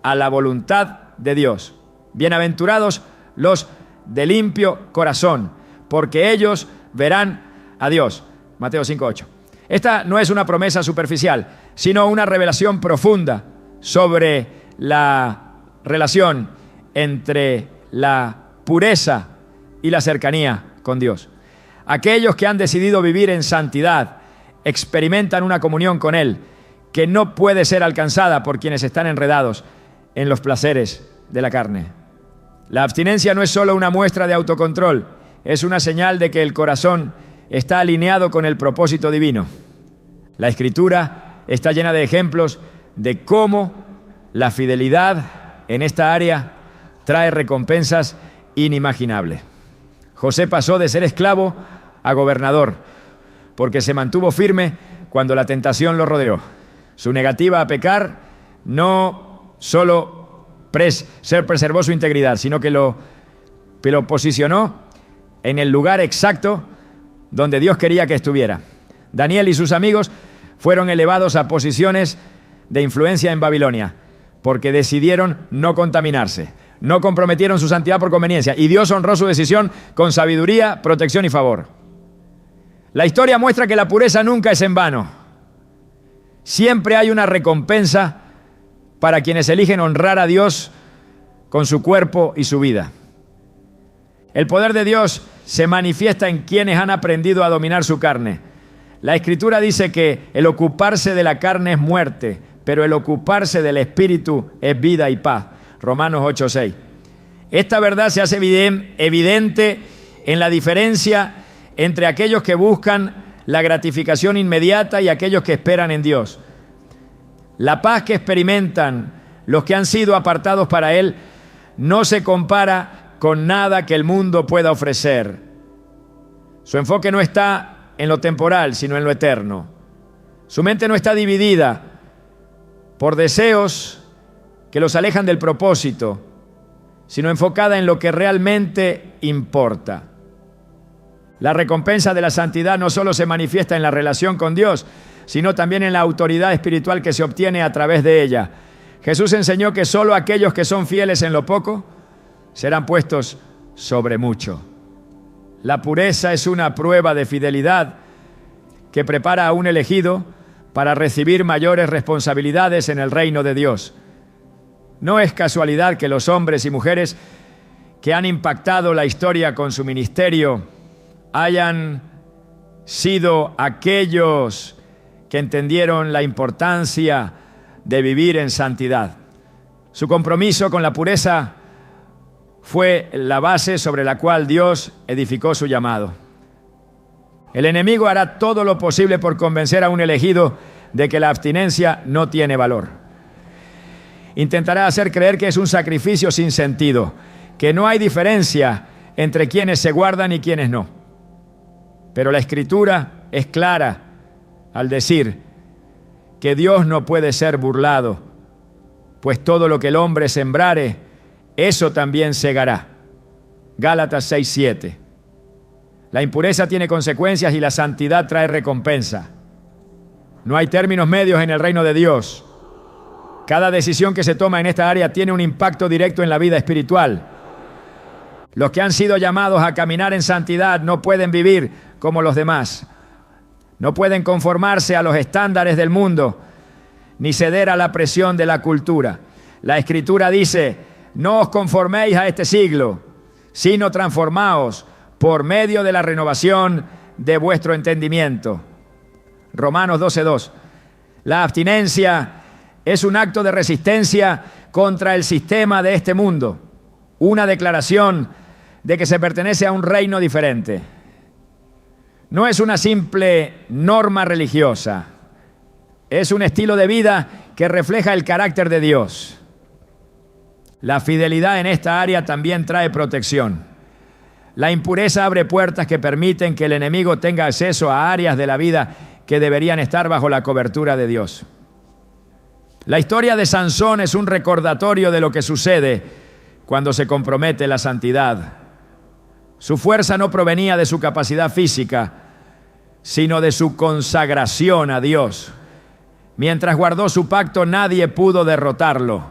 a la voluntad de Dios. Bienaventurados los de limpio corazón, porque ellos verán a Dios. Mateo 5:8. Esta no es una promesa superficial, sino una revelación profunda sobre la relación entre la pureza y la cercanía con Dios. Aquellos que han decidido vivir en santidad experimentan una comunión con Él que no puede ser alcanzada por quienes están enredados en los placeres de la carne. La abstinencia no es solo una muestra de autocontrol, es una señal de que el corazón está alineado con el propósito divino. La Escritura está llena de ejemplos de cómo la fidelidad en esta área trae recompensas inimaginables. José pasó de ser esclavo a gobernador porque se mantuvo firme cuando la tentación lo rodeó. Su negativa a pecar no solo preservó su integridad, sino que lo posicionó en el lugar exacto donde Dios quería que estuviera. Daniel y sus amigos fueron elevados a posiciones de influencia en Babilonia porque decidieron no contaminarse, no comprometieron su santidad por conveniencia, y Dios honró su decisión con sabiduría, protección y favor. La historia muestra que la pureza nunca es en vano. Siempre hay una recompensa para quienes eligen honrar a Dios con su cuerpo y su vida. El poder de Dios se manifiesta en quienes han aprendido a dominar su carne. La Escritura dice que el ocuparse de la carne es muerte, pero el ocuparse del Espíritu es vida y paz. Romanos 8:6. Esta verdad se hace evidente en la diferencia entre aquellos que buscan la gratificación inmediata y aquellos que esperan en Dios. La paz que experimentan los que han sido apartados para Él no se compara con nada que el mundo pueda ofrecer. Su enfoque no está en lo temporal, sino en lo eterno. Su mente no está dividida por deseos que los alejan del propósito, sino enfocada en lo que realmente importa. La recompensa de la santidad no solo se manifiesta en la relación con Dios, sino también en la autoridad espiritual que se obtiene a través de ella. Jesús enseñó que solo aquellos que son fieles en lo poco serán puestos sobre mucho. La pureza es una prueba de fidelidad que prepara a un elegido para recibir mayores responsabilidades en el reino de Dios. No es casualidad que los hombres y mujeres que han impactado la historia con su ministerio hayan sido aquellos que entendieron la importancia de vivir en santidad. Su compromiso con la pureza fue la base sobre la cual Dios edificó su llamado. El enemigo hará todo lo posible por convencer a un elegido de que la abstinencia no tiene valor. Intentará hacer creer que es un sacrificio sin sentido, que no hay diferencia entre quienes se guardan y quienes no. Pero la Escritura es clara al decir que Dios no puede ser burlado, pues todo lo que el hombre sembrare, eso también cegará. Gálatas 6:7. La impureza tiene consecuencias y la santidad trae recompensa. No hay términos medios en el reino de Dios. Cada decisión que se toma en esta área tiene un impacto directo en la vida espiritual. Los que han sido llamados a caminar en santidad no pueden vivir como los demás. No pueden conformarse a los estándares del mundo, ni ceder a la presión de la cultura. La Escritura dice: no os conforméis a este siglo, sino transformaos por medio de la renovación de vuestro entendimiento. Romanos 12:2. La abstinencia es un acto de resistencia contra el sistema de este mundo, una declaración de que se pertenece a un reino diferente. No es una simple norma religiosa, es un estilo de vida que refleja el carácter de Dios. La fidelidad en esta área también trae protección. La impureza abre puertas que permiten que el enemigo tenga acceso a áreas de la vida que deberían estar bajo la cobertura de Dios. La historia de Sansón es un recordatorio de lo que sucede cuando se compromete la santidad. Su fuerza no provenía de su capacidad física, sino de su consagración a Dios. Mientras guardó su pacto, nadie pudo derrotarlo.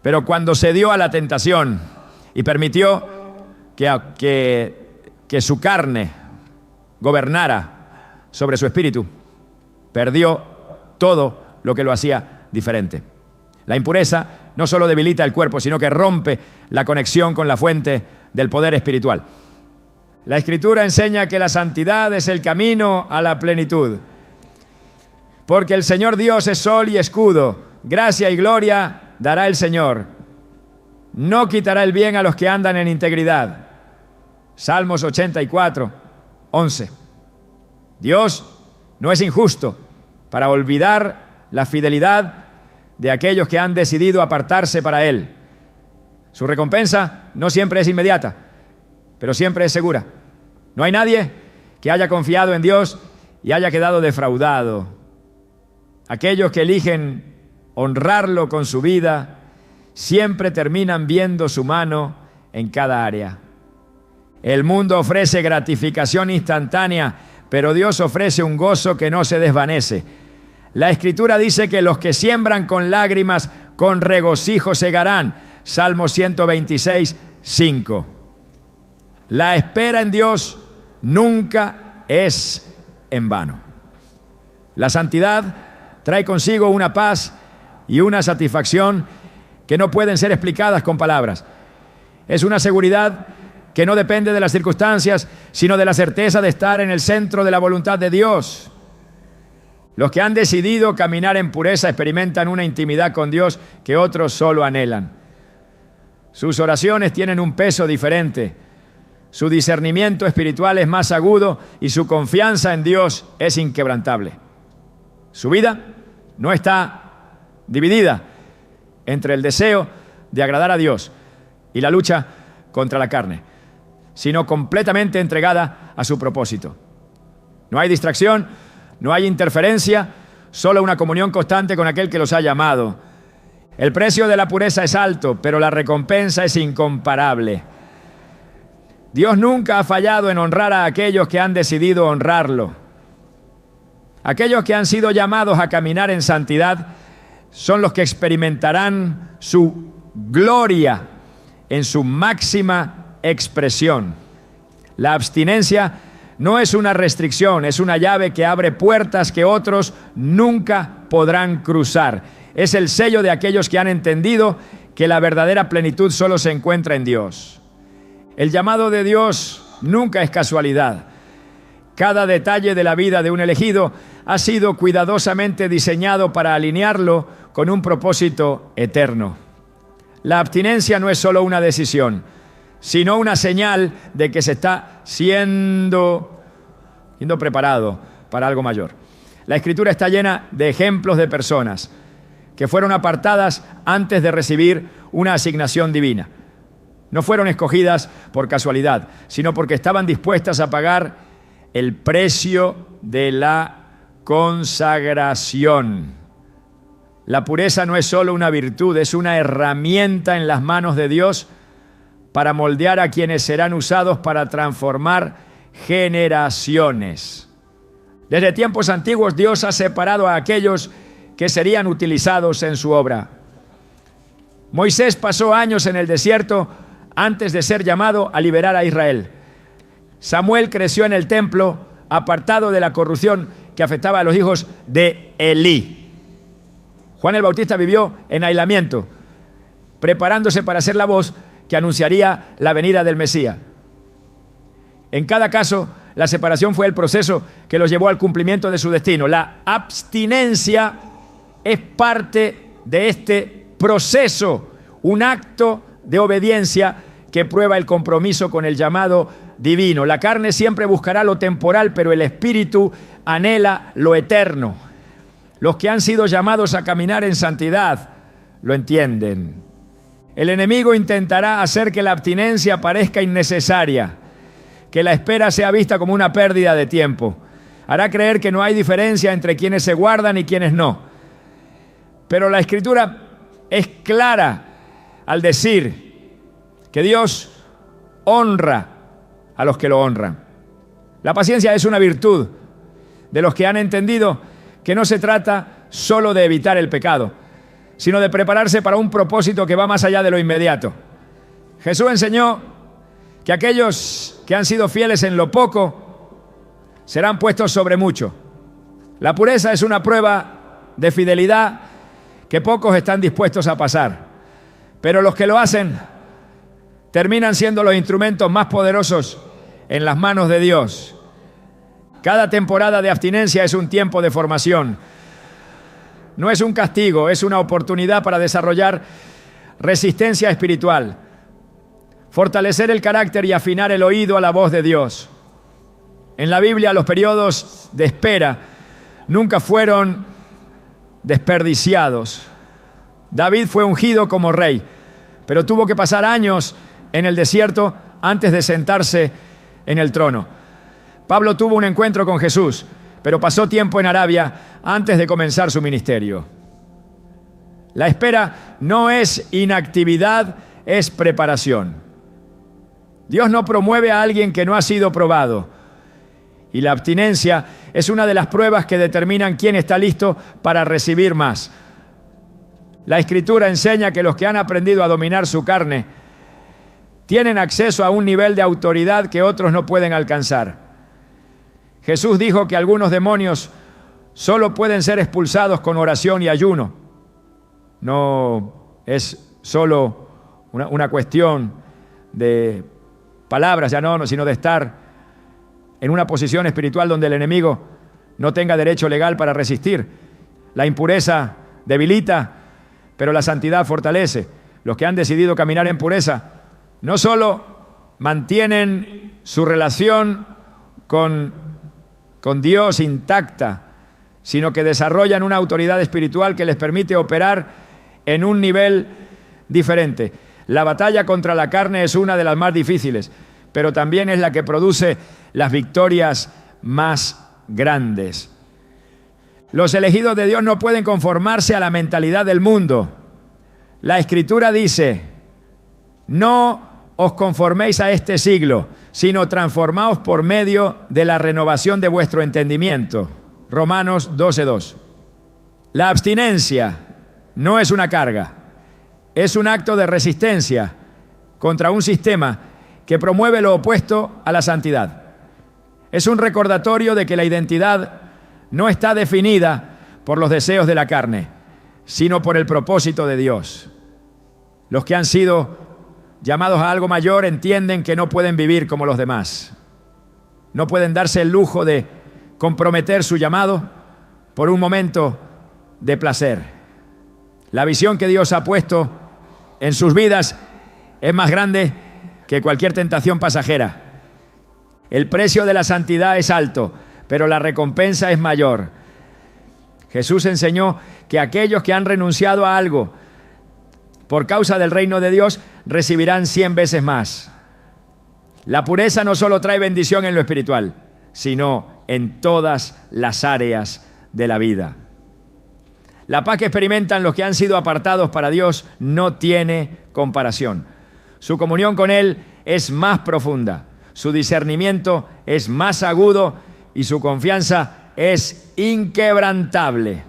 Pero cuando se dio a la tentación y permitió que su carne gobernara sobre su espíritu, perdió todo lo que lo hacía diferente. La impureza no solo debilita el cuerpo, sino que rompe la conexión con la fuente del poder espiritual. La Escritura enseña que la santidad es el camino a la plenitud. Porque el Señor Dios es sol y escudo, gracia y gloria dará el Señor. No quitará el bien a los que andan en integridad. Salmos 84:11. Dios no es injusto para olvidar la fidelidad de aquellos que han decidido apartarse para Él. Su recompensa no siempre es inmediata, pero siempre es segura. No hay nadie que haya confiado en Dios y haya quedado defraudado. Aquellos que eligen honrarlo con su vida siempre terminan viendo su mano en cada área. El mundo ofrece gratificación instantánea, pero Dios ofrece un gozo que no se desvanece. La Escritura dice que los que siembran con lágrimas, con regocijo segarán. Salmo 126:5. La espera en Dios nunca es en vano. La santidad trae consigo una paz y una satisfacción que no pueden ser explicadas con palabras. Es una seguridad que no depende de las circunstancias, sino de la certeza de estar en el centro de la voluntad de Dios. Los que han decidido caminar en pureza experimentan una intimidad con Dios que otros solo anhelan. Sus oraciones tienen un peso diferente. Su discernimiento espiritual es más agudo y su confianza en Dios es inquebrantable. Su vida no está dividida entre el deseo de agradar a Dios y la lucha contra la carne, sino completamente entregada a su propósito. No hay distracción, no hay interferencia, solo una comunión constante con aquel que los ha llamado. El precio de la pureza es alto, pero la recompensa es incomparable. Dios nunca ha fallado en honrar a aquellos que han decidido honrarlo. Aquellos que han sido llamados a caminar en santidad son los que experimentarán su gloria en su máxima expresión. La abstinencia no es una restricción, es una llave que abre puertas que otros nunca podrán cruzar. Es el sello de aquellos que han entendido que la verdadera plenitud solo se encuentra en Dios. El llamado de Dios nunca es casualidad. Cada detalle de la vida de un elegido ha sido cuidadosamente diseñado para alinearlo con un propósito eterno. La abstinencia no es solo una decisión, sino una señal de que se está siendo preparado para algo mayor. La Escritura está llena de ejemplos de personas que fueron apartadas antes de recibir una asignación divina. No fueron escogidas por casualidad, sino porque estaban dispuestas a pagar el precio de la consagración. La pureza no es solo una virtud, es una herramienta en las manos de Dios para moldear a quienes serán usados para transformar generaciones. Desde tiempos antiguos Dios ha separado a aquellos que serían utilizados en su obra. Moisés pasó años en el desierto antes de ser llamado a liberar a Israel. Samuel creció en el templo, apartado de la corrupción que afectaba a los hijos de Elí. Juan el Bautista vivió en aislamiento, preparándose para ser la voz que anunciaría la venida del Mesías. En cada caso, la separación fue el proceso que los llevó al cumplimiento de su destino. La abstinencia es parte de este proceso, un acto de obediencia que prueba el compromiso con el llamado divino. La carne siempre buscará lo temporal, pero el espíritu anhela lo eterno. Los que han sido llamados a caminar en santidad lo entienden. El enemigo intentará hacer que la abstinencia parezca innecesaria, que la espera sea vista como una pérdida de tiempo. Hará creer que no hay diferencia entre quienes se guardan y quienes no. Pero la Escritura es clara al decir que Dios honra a los que lo honran. La paciencia es una virtud de los que han entendido que no se trata solo de evitar el pecado, sino de prepararse para un propósito que va más allá de lo inmediato. Jesús enseñó que aquellos que han sido fieles en lo poco serán puestos sobre mucho. La pureza es una prueba de fidelidad que pocos están dispuestos a pasar, pero los que lo hacen terminan siendo los instrumentos más poderosos en las manos de Dios. Cada temporada de abstinencia es un tiempo de formación. No es un castigo, es una oportunidad para desarrollar resistencia espiritual, fortalecer el carácter y afinar el oído a la voz de Dios. En la Biblia, los periodos de espera nunca fueron desperdiciados. David fue ungido como rey, pero tuvo que pasar años en el desierto antes de sentarse en el trono. Pablo tuvo un encuentro con Jesús, pero pasó tiempo en Arabia antes de comenzar su ministerio. La espera no es inactividad, es preparación. Dios no promueve a alguien que no ha sido probado. Y la abstinencia es una de las pruebas que determinan quién está listo para recibir más. La Escritura enseña que los que han aprendido a dominar su carne tienen acceso a un nivel de autoridad que otros no pueden alcanzar. Jesús dijo que algunos demonios solo pueden ser expulsados con oración y ayuno. No es solo una cuestión de palabras, ya no, sino de estar en una posición espiritual donde el enemigo no tenga derecho legal para resistir. La impureza debilita, pero la santidad fortalece. Los que han decidido caminar en pureza no solo mantienen su relación con Dios intacta, sino que desarrollan una autoridad espiritual que les permite operar en un nivel diferente. La batalla contra la carne es una de las más difíciles, pero también es la que produce las victorias más grandes. Los elegidos de Dios no pueden conformarse a la mentalidad del mundo. La Escritura dice: no os conforméis a este siglo, sino transformaos por medio de la renovación de vuestro entendimiento. Romanos 12:2. La abstinencia no es una carga, es un acto de resistencia contra un sistema que promueve lo opuesto a la santidad. Es un recordatorio de que la identidad no está definida por los deseos de la carne, sino por el propósito de Dios. Los que han sido llamados a algo mayor entienden que no pueden vivir como los demás. No pueden darse el lujo de comprometer su llamado por un momento de placer. La visión que Dios ha puesto en sus vidas es más grande que cualquier tentación pasajera. El precio de la santidad es alto, pero la recompensa es mayor. Jesús enseñó que aquellos que han renunciado a algo por causa del reino de Dios recibirán 100 veces más. La pureza no solo trae bendición en lo espiritual, sino en todas las áreas de la vida. La paz que experimentan los que han sido apartados para Dios no tiene comparación. Su comunión con Él es más profunda, su discernimiento es más agudo y su confianza es inquebrantable.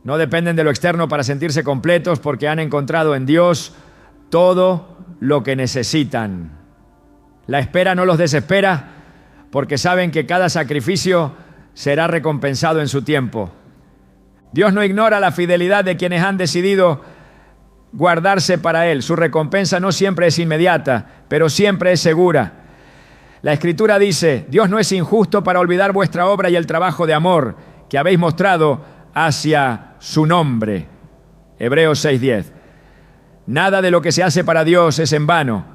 No dependen de lo externo para sentirse completos porque han encontrado en Dios todo lo que necesitan. La espera no los desespera porque saben que cada sacrificio será recompensado en su tiempo. Dios no ignora la fidelidad de quienes han decidido guardarse para Él. Su recompensa no siempre es inmediata, pero siempre es segura. La Escritura dice: Dios no es injusto para olvidar vuestra obra y el trabajo de amor que habéis mostrado hacia su nombre. Hebreos 6:10. Nada de lo que se hace para Dios es en vano.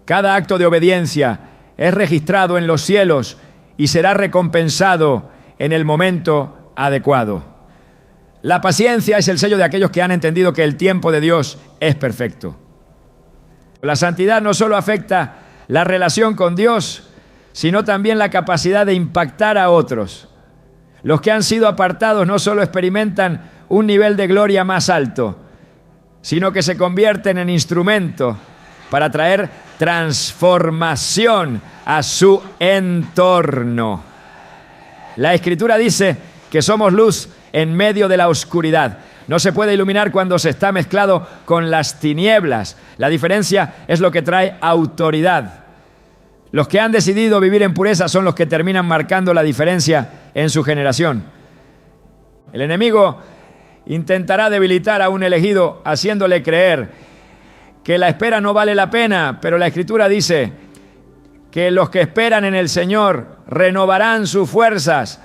Cada acto de obediencia es registrado en los cielos y será recompensado en el momento adecuado. La paciencia es el sello de aquellos que han entendido que el tiempo de Dios es perfecto. La santidad no solo afecta la relación con Dios, sino también la capacidad de impactar a otros. Los que han sido apartados no solo experimentan un nivel de gloria más alto, sino que se convierten en instrumento para traer transformación a su entorno. La Escritura dice que somos luz en medio de la oscuridad. No se puede iluminar cuando se está mezclado con las tinieblas. La diferencia es lo que trae autoridad. Los que han decidido vivir en pureza son los que terminan marcando la diferencia en su generación. El enemigo intentará debilitar a un elegido haciéndole creer que la espera no vale la pena, pero la Escritura dice que los que esperan en el Señor renovarán sus fuerzas,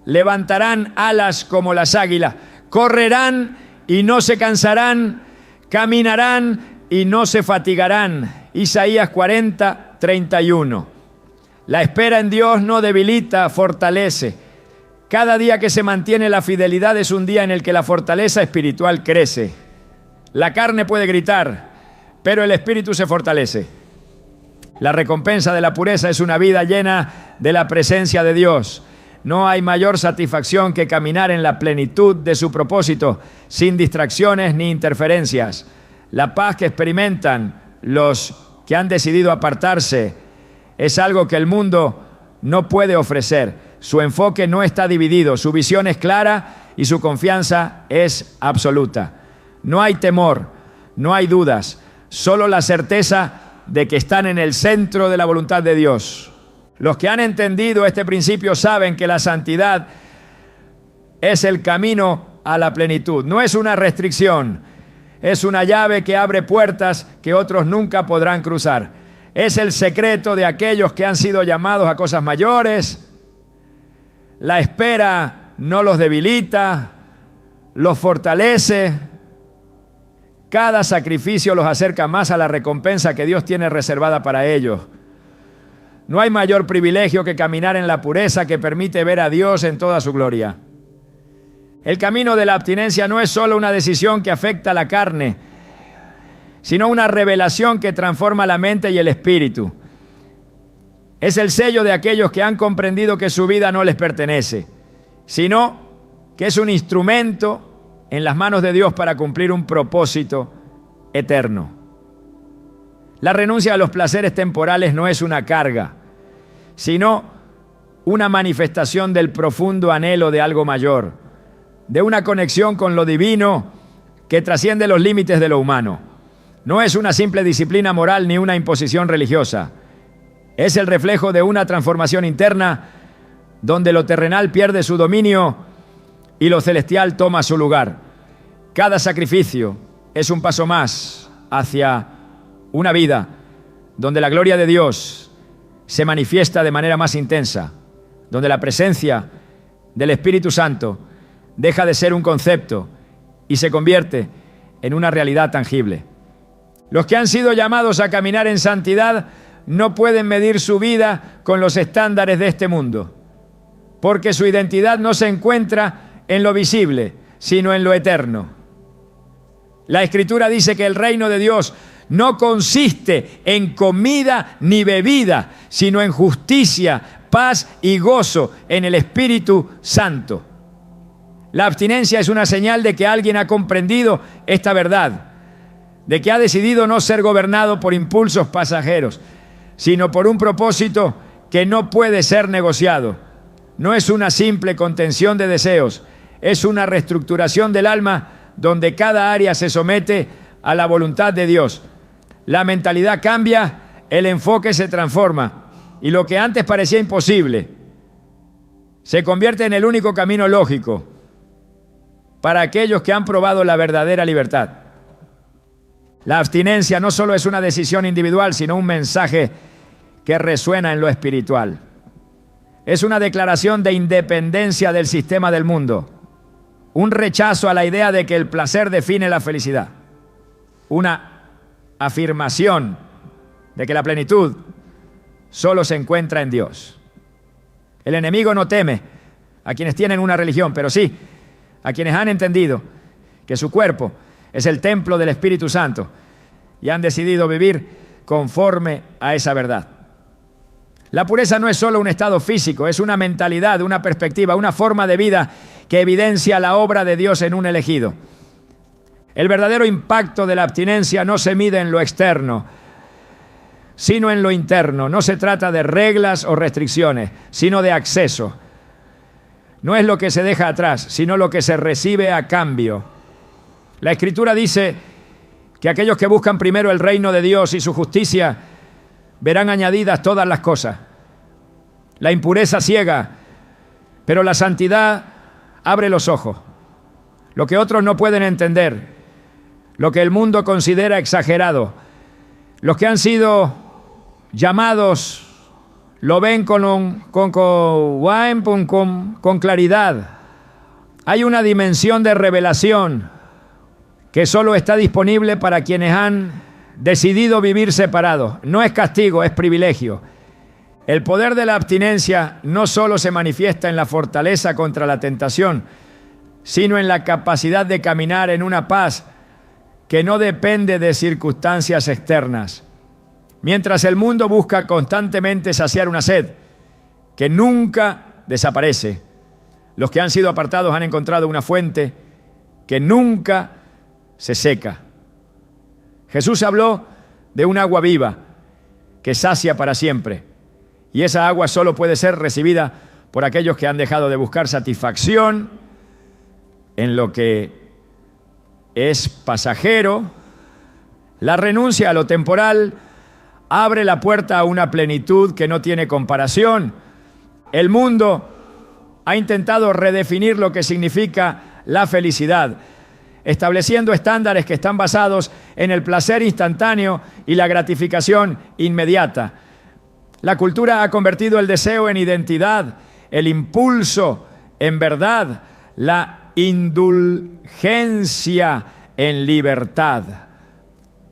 levantarán alas como las águilas, correrán y no se cansarán, caminarán y no se fatigarán. Isaías 40:31. La espera en Dios no debilita, fortalece. Cada día que se mantiene la fidelidad es un día en el que la fortaleza espiritual crece. La carne puede gritar, pero el espíritu se fortalece. La recompensa de la pureza es una vida llena de la presencia de Dios. No hay mayor satisfacción que caminar en la plenitud de su propósito, sin distracciones ni interferencias. La paz que experimentan los que han decidido apartarse es algo que el mundo no puede ofrecer. Su enfoque no está dividido, su visión es clara y su confianza es absoluta. No hay temor, no hay dudas, solo la certeza de que están en el centro de la voluntad de Dios. Los que han entendido este principio saben que la santidad es el camino a la plenitud. No es una restricción, es una llave que abre puertas que otros nunca podrán cruzar. Es el secreto de aquellos que han sido llamados a cosas mayores. La espera no los debilita, los fortalece. Cada sacrificio los acerca más a la recompensa que Dios tiene reservada para ellos. No hay mayor privilegio que caminar en la pureza que permite ver a Dios en toda su gloria. El camino de la abstinencia no es solo una decisión que afecta a la carne, sino una revelación que transforma la mente y el espíritu. Es el sello de aquellos que han comprendido que su vida no les pertenece, sino que es un instrumento en las manos de Dios para cumplir un propósito eterno. La renuncia a los placeres temporales no es una carga, sino una manifestación del profundo anhelo de algo mayor, de una conexión con lo divino que trasciende los límites de lo humano. No es una simple disciplina moral ni una imposición religiosa. Es el reflejo de una transformación interna donde lo terrenal pierde su dominio y lo celestial toma su lugar. Cada sacrificio es un paso más hacia una vida donde la gloria de Dios se manifiesta de manera más intensa, donde la presencia del Espíritu Santo deja de ser un concepto y se convierte en una realidad tangible. Los que han sido llamados a caminar en santidad no pueden medir su vida con los estándares de este mundo, porque su identidad no se encuentra en lo visible, sino en lo eterno. La Escritura dice que el reino de Dios no consiste en comida ni bebida, sino en justicia, paz y gozo en el Espíritu Santo. La abstinencia es una señal de que alguien ha comprendido esta verdad, de que ha decidido no ser gobernado por impulsos pasajeros, sino por un propósito que no puede ser negociado. No es una simple contención de deseos, es una reestructuración del alma donde cada área se somete a la voluntad de Dios. La mentalidad cambia, el enfoque se transforma y lo que antes parecía imposible se convierte en el único camino lógico para aquellos que han probado la verdadera libertad. La abstinencia no solo es una decisión individual, sino un mensaje que resuena en lo espiritual. Es una declaración de independencia del sistema del mundo, un rechazo a la idea de que el placer define la felicidad, una afirmación de que la plenitud solo se encuentra en Dios. El enemigo no teme a quienes tienen una religión, pero sí a quienes han entendido que su cuerpo es el templo del Espíritu Santo y han decidido vivir conforme a esa verdad. La pureza no es solo un estado físico, es una mentalidad, una perspectiva, una forma de vida que evidencia la obra de Dios en un elegido. El verdadero impacto de la abstinencia no se mide en lo externo, sino en lo interno. No se trata de reglas o restricciones, sino de acceso. No es lo que se deja atrás, sino lo que se recibe a cambio. La Escritura dice que aquellos que buscan primero el reino de Dios y su justicia verán añadidas todas las cosas. La impureza ciega, pero la santidad abre los ojos. Lo que otros no pueden entender, lo que el mundo considera exagerado, los que han sido llamados lo ven con claridad. Hay una dimensión de revelación que solo está disponible para quienes han decidido vivir separados. No es castigo, es privilegio. El poder de la abstinencia no solo se manifiesta en la fortaleza contra la tentación, sino en la capacidad de caminar en una paz que no depende de circunstancias externas. Mientras el mundo busca constantemente saciar una sed que nunca desaparece, los que han sido apartados han encontrado una fuente que nunca se seca. Jesús habló de un agua viva que sacia para siempre, y esa agua solo puede ser recibida por aquellos que han dejado de buscar satisfacción en lo que es pasajero. La renuncia a lo temporal abre la puerta a una plenitud que no tiene comparación. El mundo ha intentado redefinir lo que significa la felicidad, estableciendo estándares que están basados en el placer instantáneo y la gratificación inmediata. La cultura ha convertido el deseo en identidad, el impulso en verdad, la indulgencia en libertad.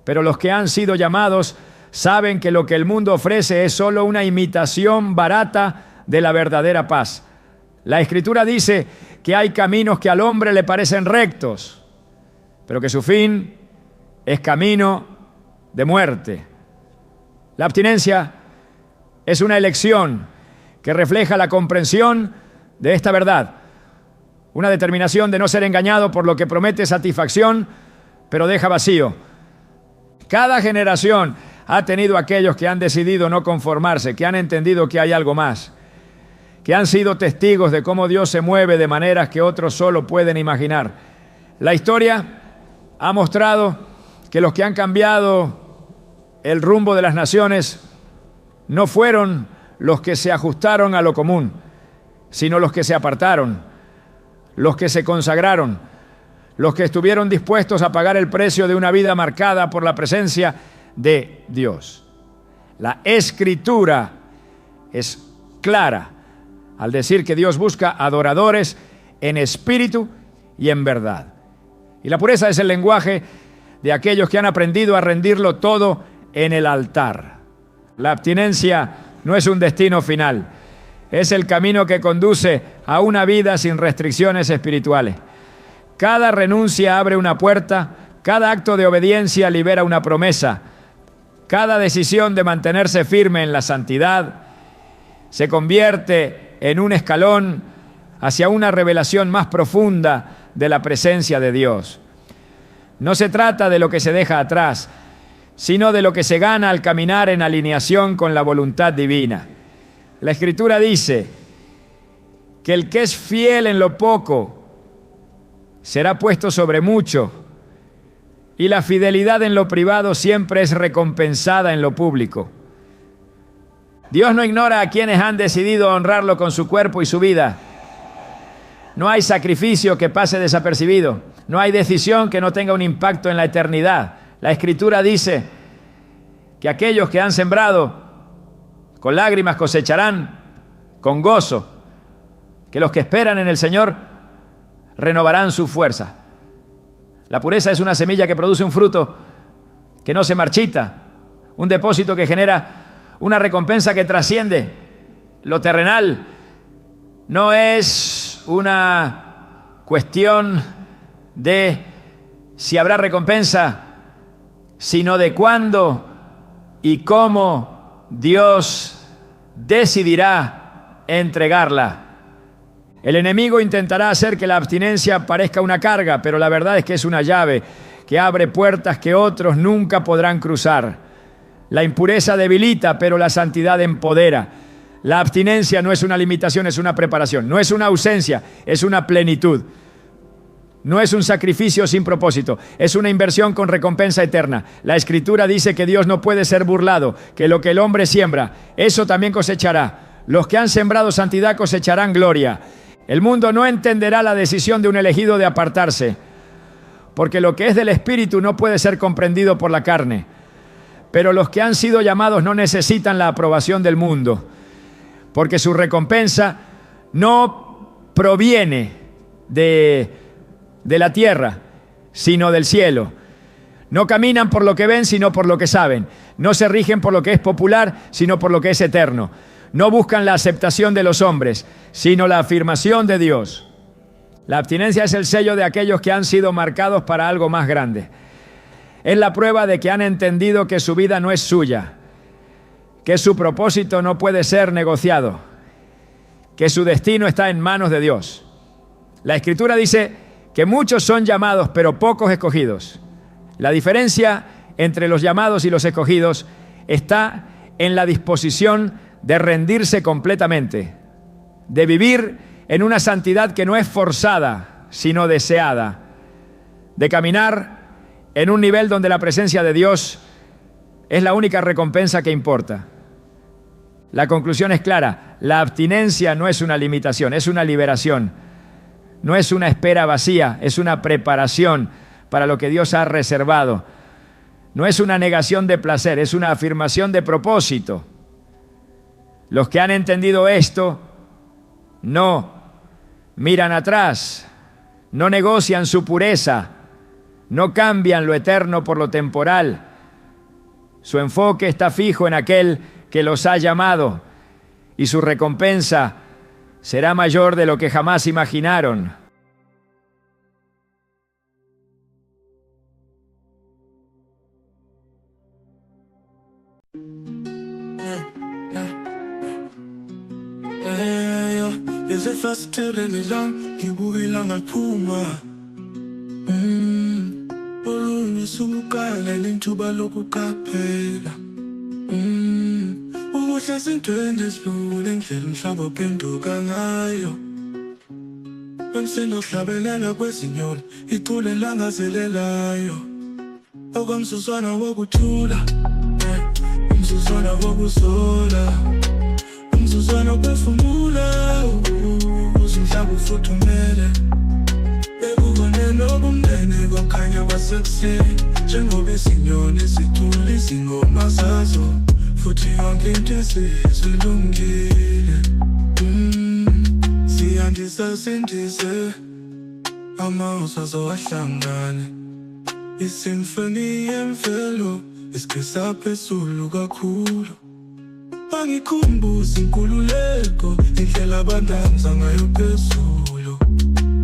Pero los que han sido llamados saben que lo que el mundo ofrece es solo una imitación barata de la verdadera paz. La Escritura dice que hay caminos que al hombre le parecen rectos, pero que su fin es camino de muerte. La abstinencia es una elección que refleja la comprensión de esta verdad, una determinación de no ser engañado por lo que promete satisfacción, pero deja vacío. Cada generación ha tenido aquellos que han decidido no conformarse, que han entendido que hay algo más, que han sido testigos de cómo Dios se mueve de maneras que otros solo pueden imaginar. La historia ha mostrado que los que han cambiado el rumbo de las naciones no fueron los que se ajustaron a lo común, sino los que se apartaron, los que se consagraron, los que estuvieron dispuestos a pagar el precio de una vida marcada por la presencia de Dios. La Escritura es clara al decir que Dios busca adoradores en espíritu y en verdad. Y la pureza es el lenguaje de aquellos que han aprendido a rendirlo todo en el altar. La abstinencia no es un destino final, es el camino que conduce a una vida sin restricciones espirituales. Cada renuncia abre una puerta, cada acto de obediencia libera una promesa, cada decisión de mantenerse firme en la santidad se convierte en un escalón hacia una revelación más profunda de la presencia de Dios. No se trata de lo que se deja atrás, sino de lo que se gana al caminar en alineación con la voluntad divina. La Escritura dice que el que es fiel en lo poco será puesto sobre mucho, y la fidelidad en lo privado siempre es recompensada en lo público. Dios no ignora a quienes han decidido honrarlo con su cuerpo y su vida. No hay sacrificio que pase desapercibido. No hay decisión que no tenga un impacto en la eternidad. La Escritura dice que aquellos que han sembrado con lágrimas cosecharán con gozo, que los que esperan en el Señor renovarán su fuerza. La pureza es una semilla que produce un fruto que no se marchita, un depósito que genera una recompensa que trasciende lo terrenal. No es una cuestión de si habrá recompensa, sino de cuándo y cómo Dios decidirá entregarla. El enemigo intentará hacer que la abstinencia parezca una carga, pero la verdad es que es una llave que abre puertas que otros nunca podrán cruzar. La impureza debilita, pero la santidad empodera. La abstinencia no es una limitación, es una preparación. No es una ausencia, es una plenitud. No es un sacrificio sin propósito, es una inversión con recompensa eterna. La Escritura dice que Dios no puede ser burlado, que lo que el hombre siembra, eso también cosechará. Los que han sembrado santidad cosecharán gloria. El mundo no entenderá la decisión de un elegido de apartarse, porque lo que es del Espíritu no puede ser comprendido por la carne. Pero los que han sido llamados no necesitan la aprobación del mundo, porque su recompensa no proviene de la tierra, sino del cielo. No caminan por lo que ven, sino por lo que saben. No se rigen por lo que es popular, sino por lo que es eterno. No buscan la aceptación de los hombres, sino la afirmación de Dios. La abstinencia es el sello de aquellos que han sido marcados para algo más grande. Es la prueba de que han entendido que su vida no es suya, que su propósito no puede ser negociado, que su destino está en manos de Dios. La Escritura dice que muchos son llamados, pero pocos escogidos. La diferencia entre los llamados y los escogidos está en la disposición de rendirse completamente, de vivir en una santidad que no es forzada, sino deseada, de caminar en un nivel donde la presencia de Dios es la única recompensa que importa. La conclusión es clara: la abstinencia no es una limitación, es una liberación. No es una espera vacía, es una preparación para lo que Dios ha reservado. No es una negación de placer, es una afirmación de propósito. Los que han entendido esto no miran atrás, no negocian su pureza, no cambian lo eterno por lo temporal. Su enfoque está fijo en aquel que los ha llamado, y su recompensa será mayor de lo que jamás imaginaron. Ubuhle sintwende esilula indlela umhlaba ophenduka ngayo. Bensinohlabelela kwezinyoni icule langazelelayo. Okwamzuzwana wokuthula, umzuzwana wokuzola, umzuzwana wokuphefumula, ukuze umhlaba ufuthumele. Bekubonela ubumnene kwakhanya kwasekuseni, njengoba izinyoni zithula izingoma zazo. Futhi yonke into esizilungile. Siyandisa sindise, amazwi azowahlangane. Isimfoni yemvelo isigesa phezulu kakhulu. Bangikhumbuza inkululeko, indlela abandanza ngayo phezulu.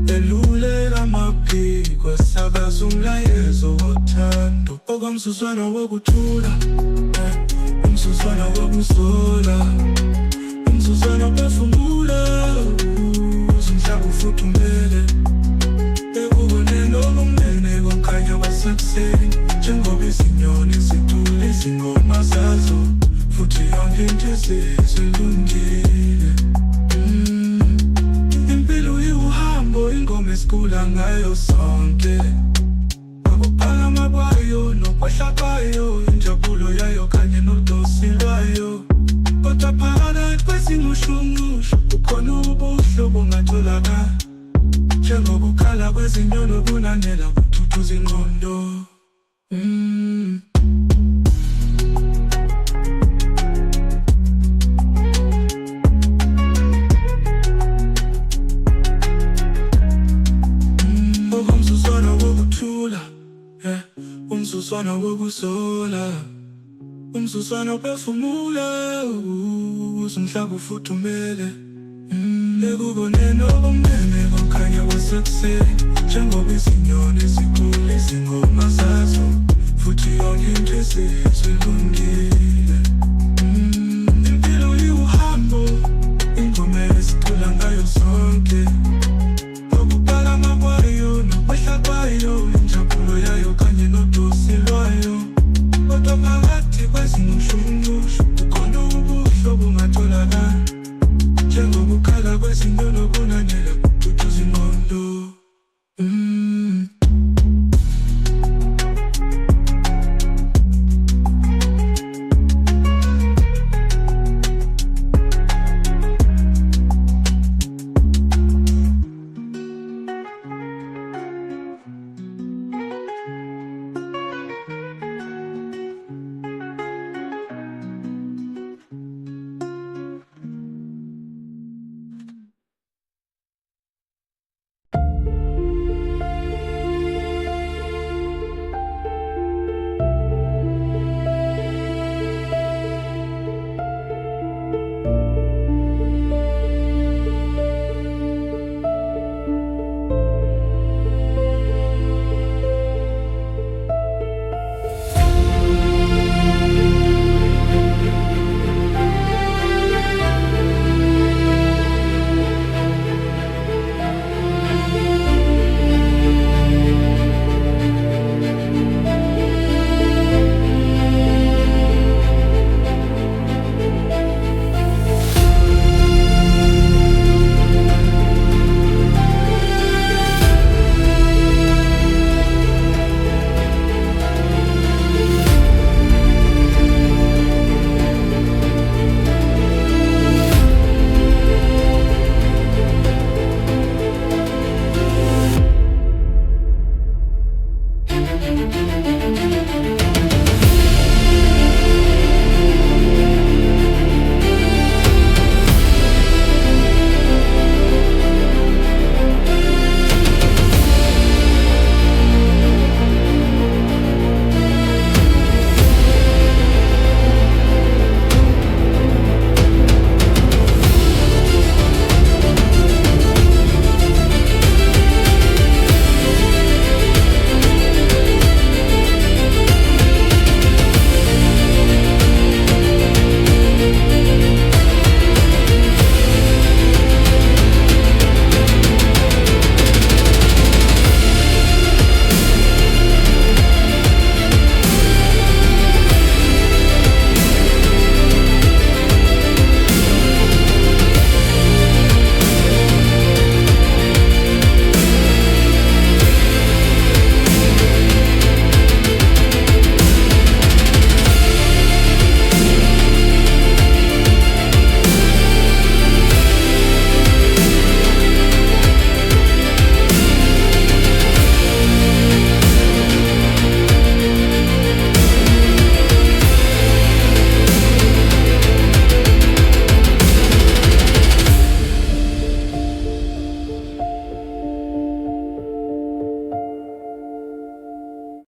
Elulela amaphiko, esakaza umlayezo wothando. Okwamzuzwana wokuthula, umzuzwana wokuzola, umzuzwana wokuphefumula, ukuze umhlaba ufuthumele, ekuboneni obumnene komkhanya wasekuseni. Njengoba izinyoni zicula izingoma zazo, futhi yonke into sesilungile. Impilo iwuhambo, ingoma esicula ngayo sonke, ukuphakama kwayo nokwehla kwayo, injabulo yayo kanye nodosi lwayo. Kodwa phakathi kwezingushunqushu kukhona ubuhlobo ongatholakala, njengokukhala kwezinyoni obunanela kuthuthuza ingqondo. Umzuzwana wokuthula, umzuzwana wokuzola, umzuzwana ophefumula, umhlaba ufuthumele, ekuboneni obumnene komkhanya wasekuseni. Njengoba izinyoni zicula izingoma zazo, futhi yonke into sesilungile.